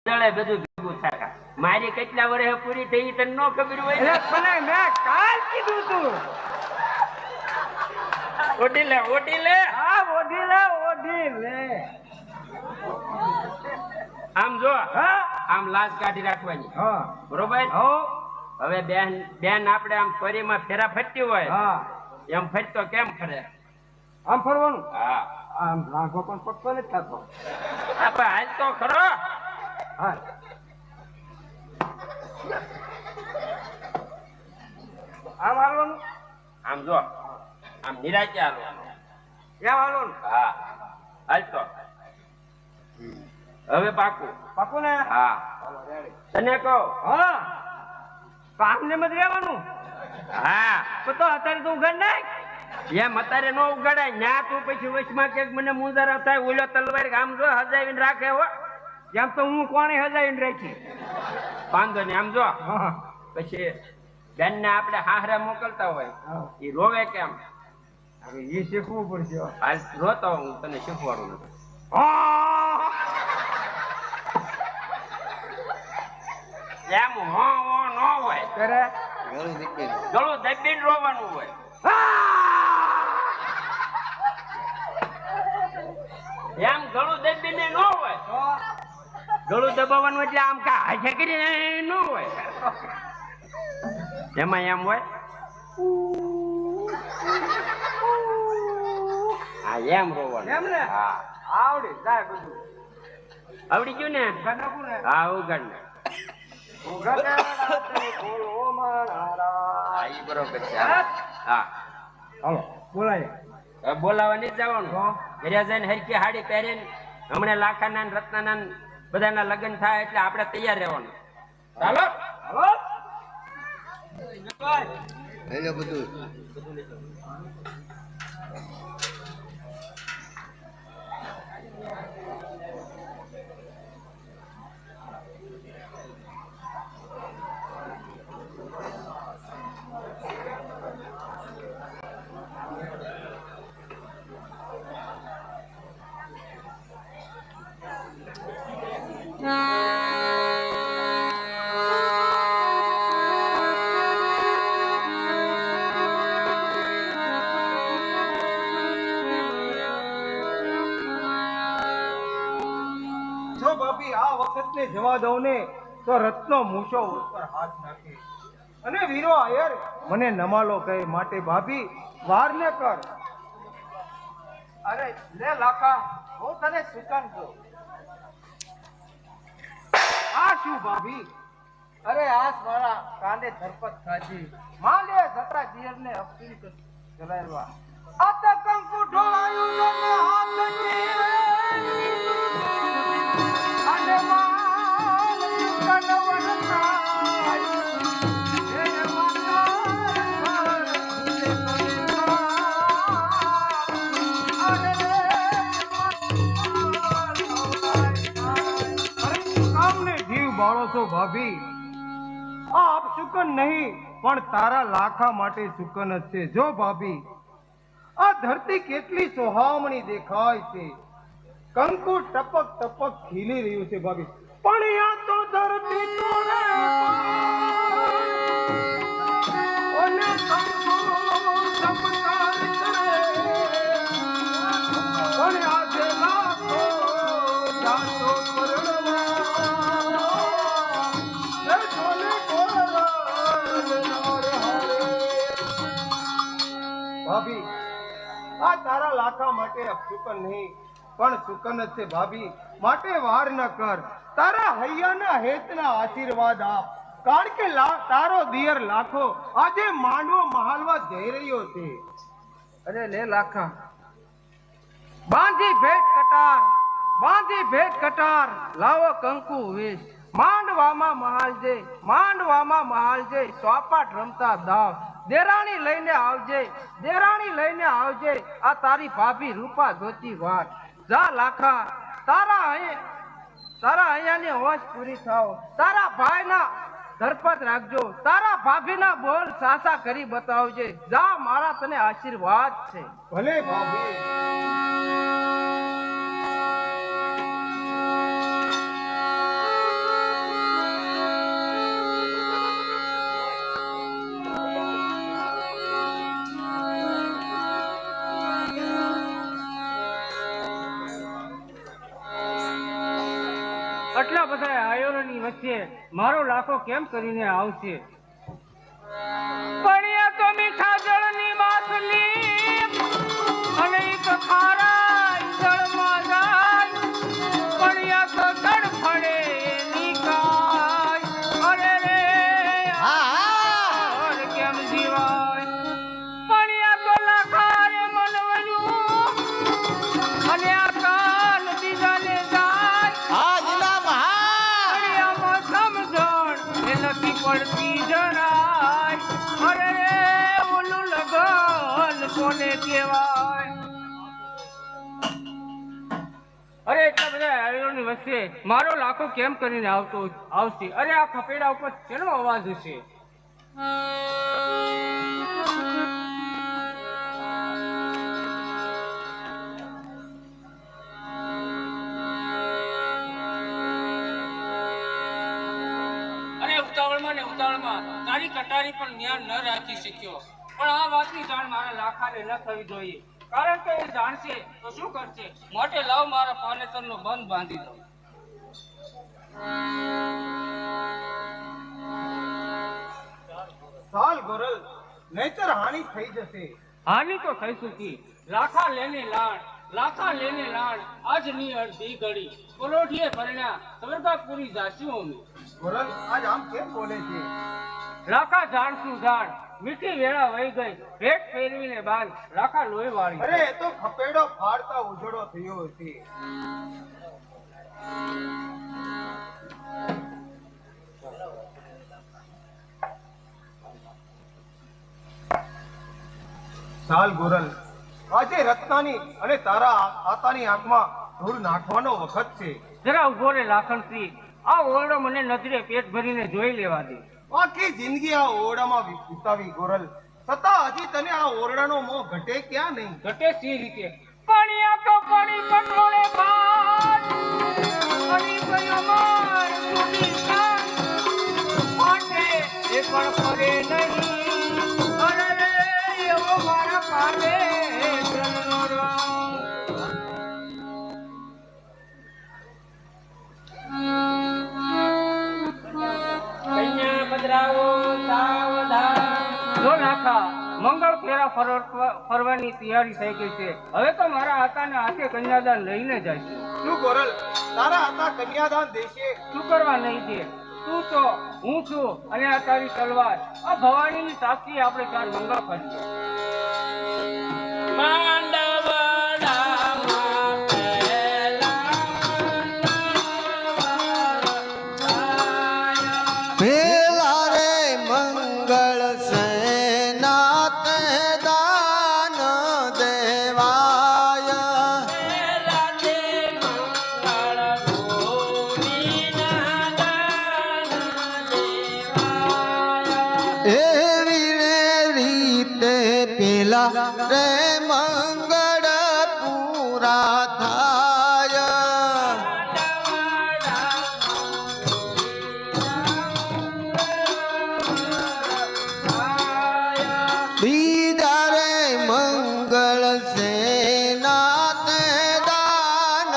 અંદળે બધું ભેગું થાય. મારી કેટલા વર્ષે પૂરી થઈ તને ન ખબર હોય ને? એટલે મને મેં કાલ કીધું તું. ઓઢી લે, ઓઢી લે. હા ઓઢી લે ઓઢી લે. આમ જો, હા આમ લાજ કાઢી રાખવાની. હા બરોબર. હો હવે બેન આપણે આમ ફરીમાં ફેરા ફરતી હોય હા. એમ ફરતો કેમ ફરે? આમ ફરવાનું. હા, આમ લાંઘો પણ પકતો નથી થતો. આપણે હાલ તો ખરો. હા આમ હાલવાનું આમ જો આમ નિરાચે હાલવાનું એમ હાલવાનું હા હાલતો હવે પાકું પાકું ને હા તને કહો હા કામને મત રહેવાનું હા તો અત્યારે તું ઉઘાડ નાખ એમ અત્યારે નો ઉગાડાય ન્યા તું પછી વચમાં ક્યાંક મને મુંજારા થાય ઓલો તલવાર આમ જો હજાવીને રાખે હો જેમ તો હું કોણે હજાવીને રાખી વાંધો ને આમ જો હા પછી બેન ને આપણે હાહરે મોકલતા હોય એ રોવે કેમ હવે એ શીખવું પડશે હાલ રોતો હું તને શીખવાડું એમ હો હો નો હોય કરે ગળું નીકળી ગળું દબીને રોવાનું હોય એમ ગળું દબીને નો હોય ગળું દબાવવાનું એટલે આમ કા હાથે કરીને ન હોય એમાં એમ હોય હા એમ રોવાનું એમ ને હા આવડી જાય બધું આવડી ગયું ને નાખું ને હા ઉગાડ ને ઉઘાડે રાત્રે બોલો મારા હા ઈ બરોબર છે હા હાલો બોલાય હવે બોલાવા નહીં જવાનું ઘરે જઈને હરકી હાડી પહેરીને હમણાં લાખાના ને રત્નાના ને બધાના લગ્ન થાય એટલે આપણે તૈયાર રહેવાનું ચાલો હાલો લઈ લો બધું જો ભાભી આ વખતને જવા દઉં ને તો રત્નો મૂછો ઉપર હાથ નાખે અને વીરો આયર મને નમાલો કહે માટે ભાભી વાર ને કર. અરે લે લાખા હું તને સૂચન છું. આ શું ભાભી? અરે આજ મારા કાંદે ધરપત ખાધી માલે જતા જીરને અફીલ ચલાવવા આ તો કંકુ ઢોળાયું ને હાથ અને માલ કનવરતા ભાભી આ આપ સુકન નહીં પણ તારા લાખા માટે સુકન જ છે. જો ભાભી આ ધરતી કેટલી સોહામણી દેખાય છે, કંકુ ટપક ટપક ખીલી રહ્યું છે ભાભી, પણ આ તો ધરતી તોડે ઓને કંકુ ચમકાર કરે પણ આજે લાખો જાતો ભાભી આ તારા લાખા માટે સુકન નહીં પણ સુકન જ છે ભાભી, માટે વાર ન કર, તારા હૈયાના હેતના આશીર્વાદ આપ, કારણ કે તારો દિયર લાખો આજે માંડવો મહાલવા જઈ રહ્યો છે. અરે લે લાખા બાંધી ભેટ કટાર લાવો કંકુ વેશ, માંડવામાં મહાલ જઈ ચોપાટ રમતા દાવ, દેરાણી લઈને આવજે આ તારી ભાભી રૂપા જોતી વાત. જા લાખા તારા અહીંયાની હોશ પૂરી થાવ, તારા ભાઈના ધરપત રાખજો, તારા ભાભીના બોલ સાસા કરી બતાવજે, જા મારા તને આશીર્વાદ છે. ભલે ભાભી. આટલા બધા આયોની વચ્ચે મારો લાખો કેમ કરીને આવશે? પડ્યા તો મીઠા જળની માછલી અને એક ખારા જળમાં જાય, પડ્યા તો તડફડે એની કાય, અરે રે કોને કહેવાય? અરે એટલા બધા હારીઓની વચ્ચે મારો લાખો કેમ કરીને આવશે? અરે આ ખપેડા ઉપર શેનો અવાજ હશે? અરે ઉતાવળમાં તારી કટારી પણ ન્યાર ન રાખી શક્યો, પણ આ વાતની જાણ મારા લાખાને ન થવી જોઈએ, કારણ કે એ જાણશે તો શું કરશે. માટે લાવ મારા પાનેતરનો બંધ બાંધી દો. ચાલ ગોરલ, નહીતર હાનિ થઈ જશે. હાની તો થઈ ચૂકી. લાખા લેને લાણ આજની અડધી ઘડી કોલોઠીએ ભરણ્યા સ્વર્ગાપુરી જાસીઓની. ગોરલ આજ આમ કેમ બોલે છે? લાખા જાણ મીઠી વેળા વહી ગઈ, ભેટ ફેરવીને બાંધ લાખા લોહી વાળી. અરે એ તો ખપેડો ફાડતા ઉજળો થયો છે. ચાલ ગોરલ, આજે રત્નાની અને તારા આતાની આંખમાં ધૂળ નાખવાનો વખત છે. જરા ઉભો રે લાખણસિંહ, આ ઓરડો મને નજરે પેટ ભરીને જોઈ લેવા દે. આખી જિંદગી આ ઓરડામાં વિતાવી ગોરલ, છતાં હજી તને આ ઓરડાનો મોહ ઘટે ક્યાં નહીં? ઘટે સી રીતે? પાણી તો પાણી કંટ્રોલે બાદ પાણી ગયો માર સુની શાન માટે એ પણ પડે નહીં. અરે રે એવો મારા પાલે ચલનો રંગ. કન્યા બદરાવો સાવધાન. જો નાખા મંગળ ફેરા ફરવાની તૈયારી થઈ ગઈ છે. હવે તો મારા આતાના હાથે કન્યાદાન લઈને જાય છે. શું ગોરલ, તારા આતા કન્યાદાન દેશે? શું કરવા નહીં દે? તું તો હું છું અને આ તારી તલવાર. આ ભવાનીની સાક્ષી આપણે ચાર મંગળ ફરીએ. પેલા રે મંગળ સેનાત દાન દેવાય. એવી રે રીતે પેલા રે મંગળ પૂરા થાય. બીજા રે મંગળ સેનાત દાન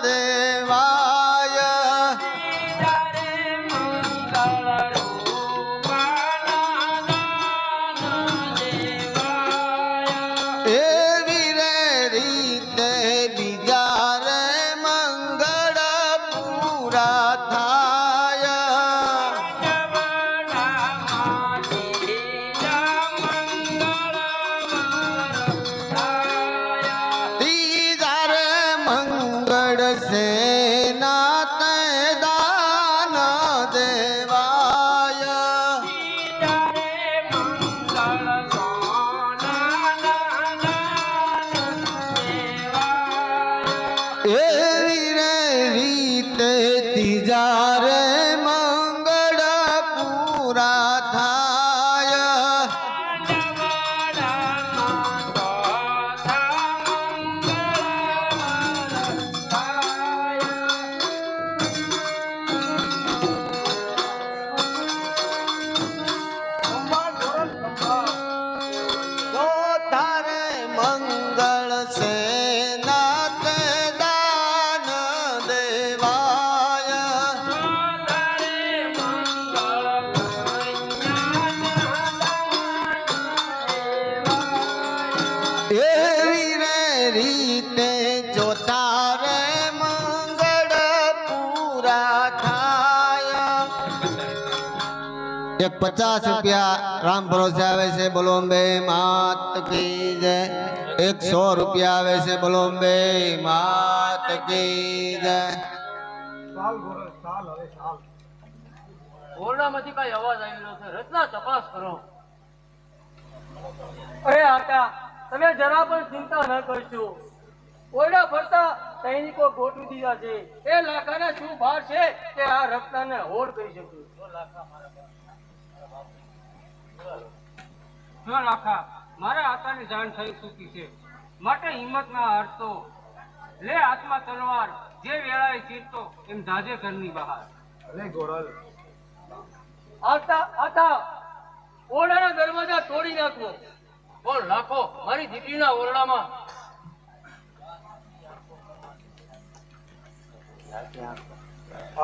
દેવાય. એવી રે રીતે બીજા રે મંગળ પૂરા થાય. ત્રીજા રે મંગળ સેનાત દાન દેવાય. એવી રે રીતે ત્રીજા રે મંગળ પૂરા થાય. ચોથા રે મંગળ સેનાત દાન દેવાય. એવી રે રીતે ચોથા રે મંગળ પૂરા થાય. 50 રૂપિયા રામ ભરોસે આવે છે, બોલો અંબે માત કી જય. 100 રૂપિયા આવે છે, બોલો અંબે માત કી જય. ચાલ ગોરલ, ચાલ હવે ચાલ. ઓરડામાંથી કઈ અવાજ આવી રહ્યો છે. રચના તપાસ કરો. અરે આતા તમે જરા પણ ચિંતા ન કરશો. ઓરડા ફરતા સૈનિકો ગોઠવી દીધા છે. એ લાખાના શું ભાર છે કે આ રત્નાને હોડ કરી શકે. જો લાખા, મારા આતાની જાણ થઈ ચૂકી છે, માટે હિંમત ના હારતો. લે હાથમાં તલવાર, જે વેળાએ ચીરતો એમ ધાજે ઘરની બહાર. અરે ગોરલ, આતા ઓરડાના દરવાજા તોડી નાખો. પણ લાખો મારી દીકરીના ઓરડામાં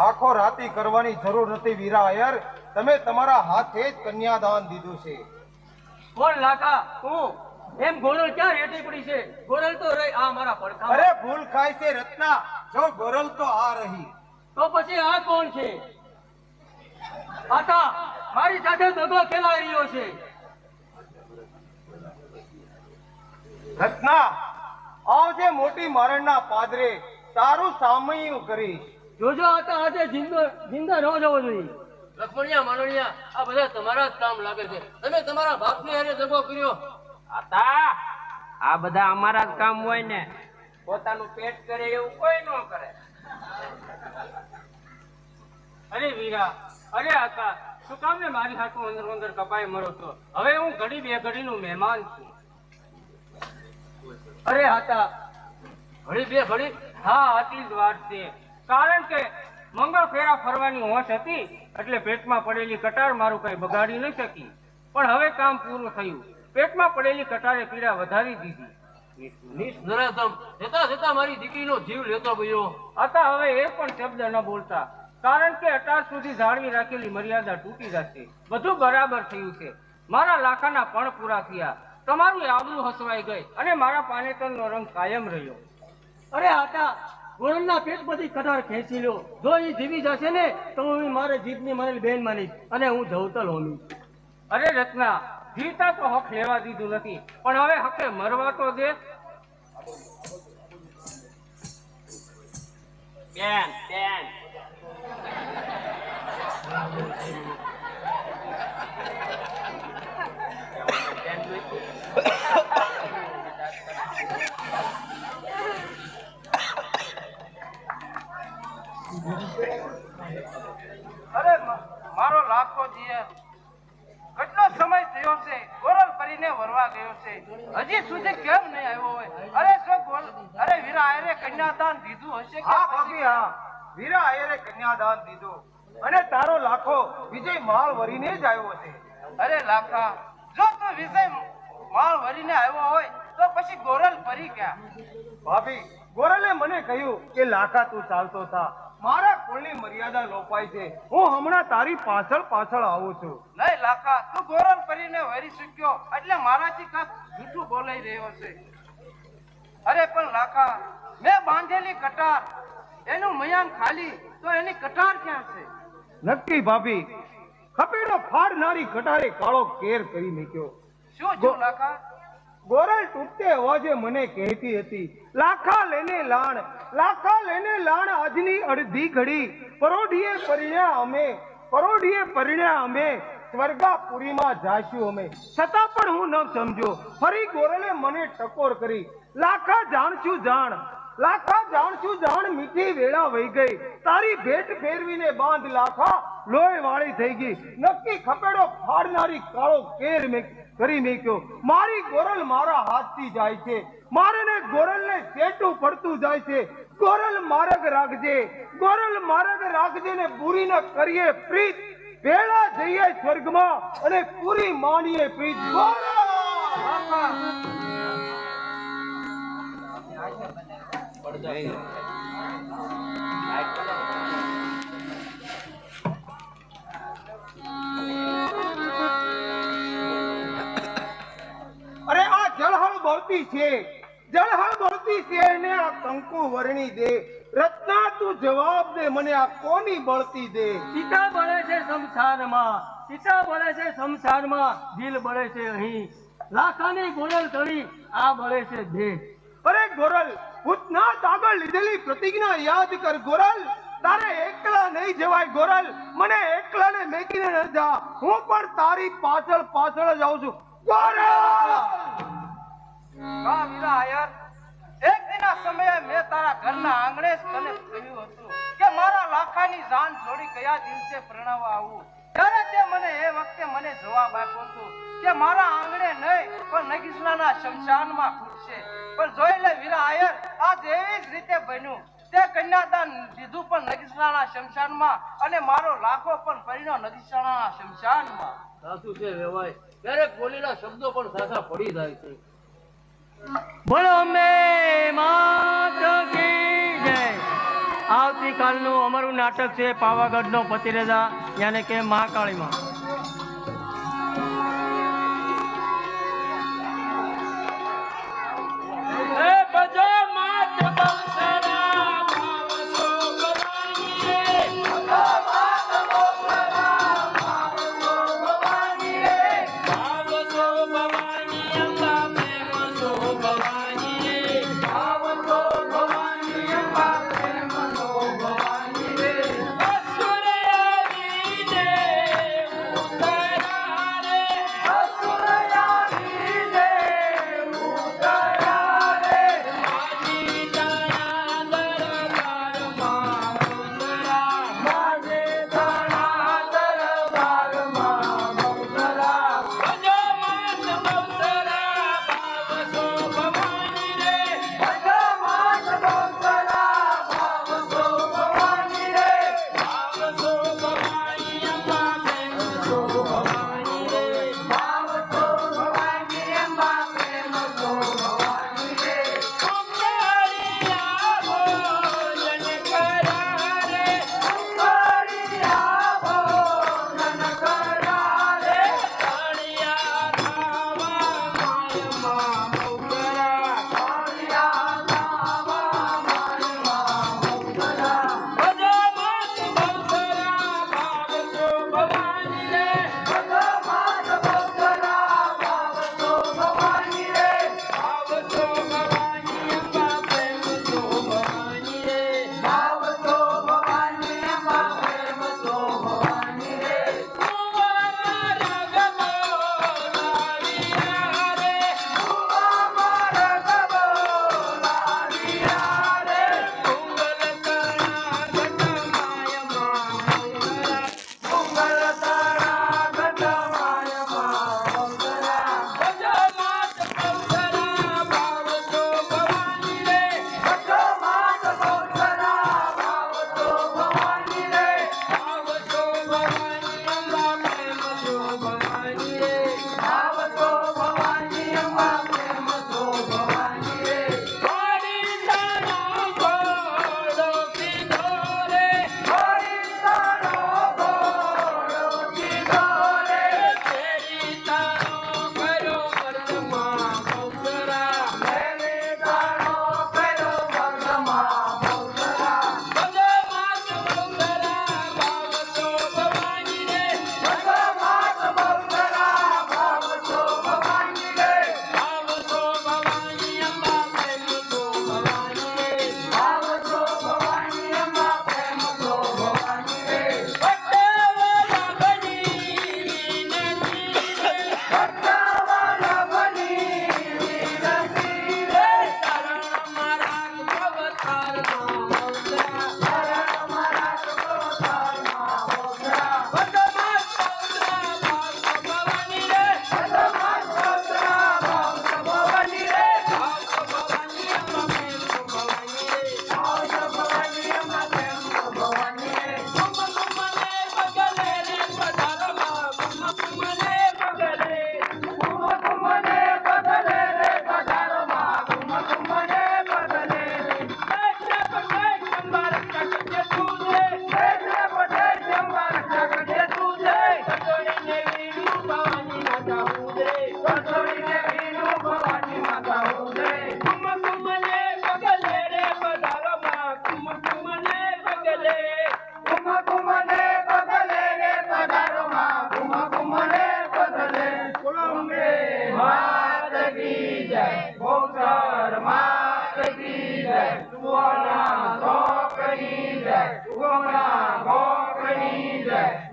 આખો રાતી કરવાની જરૂર નથી વીરા આયર. તમે તમારા હાથે જ કન્યાદાન દીધું છે. કોણ લાખા? તું? એમ ગોરલ ક્યાં રેટી પડી છે? ગોરલ તો રહી આ મારા પડખા. અરે ભૂલ ખાય છે રત્ના, જો ગોરલ તો આ રહી. તો પછી આ કોણ છે? આતા મારી સાથે દગો ખેલાઈ રહ્યો છે. રત્ના, આવજે મોટી મારણના પાદરે, તારું સામૈયું કરીશ. જોજો આતા આજે જિંદા ન જવો જોઈએ. લખમણિયા માનણિયા આ બધા તમારા જ કામ લાગે છે. તમે તમારા બાપની હારે દગો કર્યો. આતા, આ બધા અમારા જ કામ હોય ને, પોતાનું પેટ કરે એવું કોઈ ન કરે. અરે વીરા, અરે આકા, શું કામ ને મારી હાથું અંદર અંદર કપાઈ મરો છો? હવે હું ઘડી બે ઘડીનું મહેમાન છું. અરે આતા, ઘડી બે ઘડી હા, આટલી જ વાત છે. કારણ કે મંગળ ફેરા ફરવાની હોશ હતી એટલે પેટમાં પડેલી કટાર મારું કઈ બગાડી ન શકી. પણ હવે કામ પૂરું થયું. પેટમાં પડેલી કટારે પીડા વધારી દીધી. નરાધમ જતા જતા મારી દીકરીનો જીવ લેતો ગયો. આતા હવે એ પણ શબ્દ ન બોલતા, કારણ કે અટાર સુધી જાળવી રાખેલી મર્યાદા તૂટી જશે. બધું બરાબર થયું છે. મારા લાખાના પણ પૂરા થયા, તમારું આબરૂ હસવાઈ ગઈ અને મારા પાનેતરનો રંગ કાયમ રહ્યો. અરે આતા, ગોરલના પેટ બધી કટાર ખેંચી લો. જો એ જીવી જશે ને તો હું મારે જીભની મારેલી બેન માનીશ અને હું જવતલ હોમી. અરે રત્ના, જીવતા તો હક લેવા દીધું નથી, પણ હવે હકે મરવા તો દે. બેન બેન, અરે મારો લાખો જીયર, કેટલો સમય થયો છે ગોરલ કરીને વરવા ગયો છે, હજી સુધી કેમ નહીં આવ્યો હોય? અરે અરે વીરા આયરે કન્યાદાન દીધું હશે કે હા ભાભી, હા, વીરા આયરે કન્યાદાન દીધું અને તારો લાખો વિજય માળ વરીને જ આવ્યો છે. અરે લાખા, જો તું વિષય માળ વરીને આવ્યો હોય તો પછી ગોરલ ફરી ગયા. ભાભી, ગોરલે મને કહ્યું કે લાખા તું ચાલતો થા, મારા કુળની મર્યાદા લોપાય છે, હું હમણાં તારી પાછળ પાછળ આવું છું. નહીં લાખા, તું ગોરલ ફરીને વરી ચૂક્યો એટલે મારાથી કાંક જૂઠું બોલાઈ રહ્યો છે. અરે પણ લાખા, મેં બાંધેલી કટાર, એનું મયાન ખાલી, તો એની કટાર ક્યાં છે? નક્કી ભાભી, ખપેડો ફાડનારી કટારે કાળો કેર કરી મૂક્યો. શું જો લાખા? ગોરલ તૂટતે અવાજે મને કહેતી હતી, લાખા લેને લાણ, લાખા લેને લાણ, આજની અડધી ઘડી પરોઢીએ પરિણ્યા અમે સ્વર્ગાપુરીમાં જાશું અમે. છતાં પણ હું ન સમજો. ફરી ગોરલે મને ટકોર કરી, લાખા જાણશું જાણ, લાખા જાણશું જાણ, મીઠી વેળા વહી ગઈ, તારી ભેટ ફેરવીને બાંધ લાખા લોહી વાળી થઈ ગઈ. નક્કી ખપેડો ફાડનારી કાળો કેર કરી મેક્યો. મારી ગોરલ મારા હાથથી જાય છે, મારે ને ગોરલને ચેટું પડતું જાય છે. ગોરલ માર્ગ રાખજે, ગોરલ માર્ગ રાખજે ને પૂરી ન કરીએ પ્રીત, ભેળા જઈએ સ્વર્ગમાં અને પૂરી માનીએ પ્રીત. ગોરલ! અરે આ જળહળ બળતી છે, જળહળ બળતી છે એને આ કંકુ વર્ણી દે. રત્ના તું જવાબ દે મને, આ કોની બળતી દે? સીતા બળે છે શમશાનમાં, સીતા બળે છે શમશાનમાં, દિલ બળે છે અહીં. લાખાની ગોરલ તળી આ બળે છે દેહ. અરે ગોરલ, ભૂતનાથ આગળ લીધેલી પ્રતિજ્ઞા યાદ કર ગોરલ. તારે એકલા નહીં જવાય ગોરલ, મને એકલાને મેકીને ન જા, હું પણ તારી પાછળ પાછળ જ આવું છું ગોરલ. વાહ વીરા આયર, એક દિના સમયે મેં તારા ઘરના આંગણે જ તને કહ્યું હતું કે મારા લાખાની જાન જોડી કયા દિવસે પરણાવવા આવું. ત્યારે તે મને એ વખતે મને જવાબ આપ્યો હતો કે મારા આંગણે નહીં પણ નગીસલાના શમશાનમાં ખૂટશે. પણ જોઈ લે વીરા આયર, આ એવી જ રીતે બન્યું. તે કન્યાદાન દીધું પણ નગીસલાના શમશાનમાં અને મારો લાખો પણ પરિણ્યો નગીસલાના શમશાનમાં. સાચું છે વેવાય, ક્યારેક બોલેલા શબ્દો પણ સાચા પડી જાય છે. બોલો અંબે માત કી જય. આવતીકાલનું અમારું નાટક છે પાવાગઢનો પતિરેજા, યાને કે મહાકાળીમાં.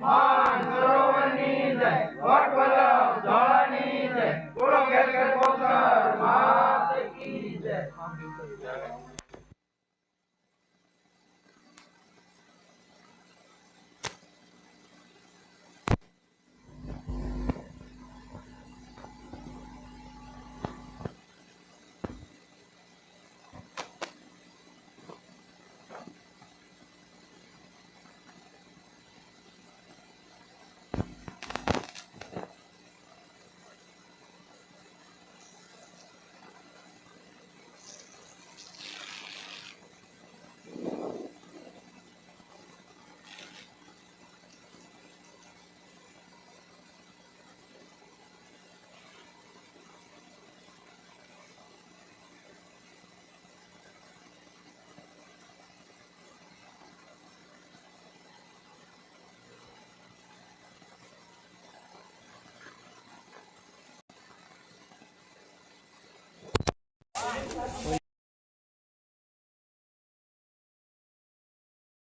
માન સરોવરની જય, વટ વલ્લભ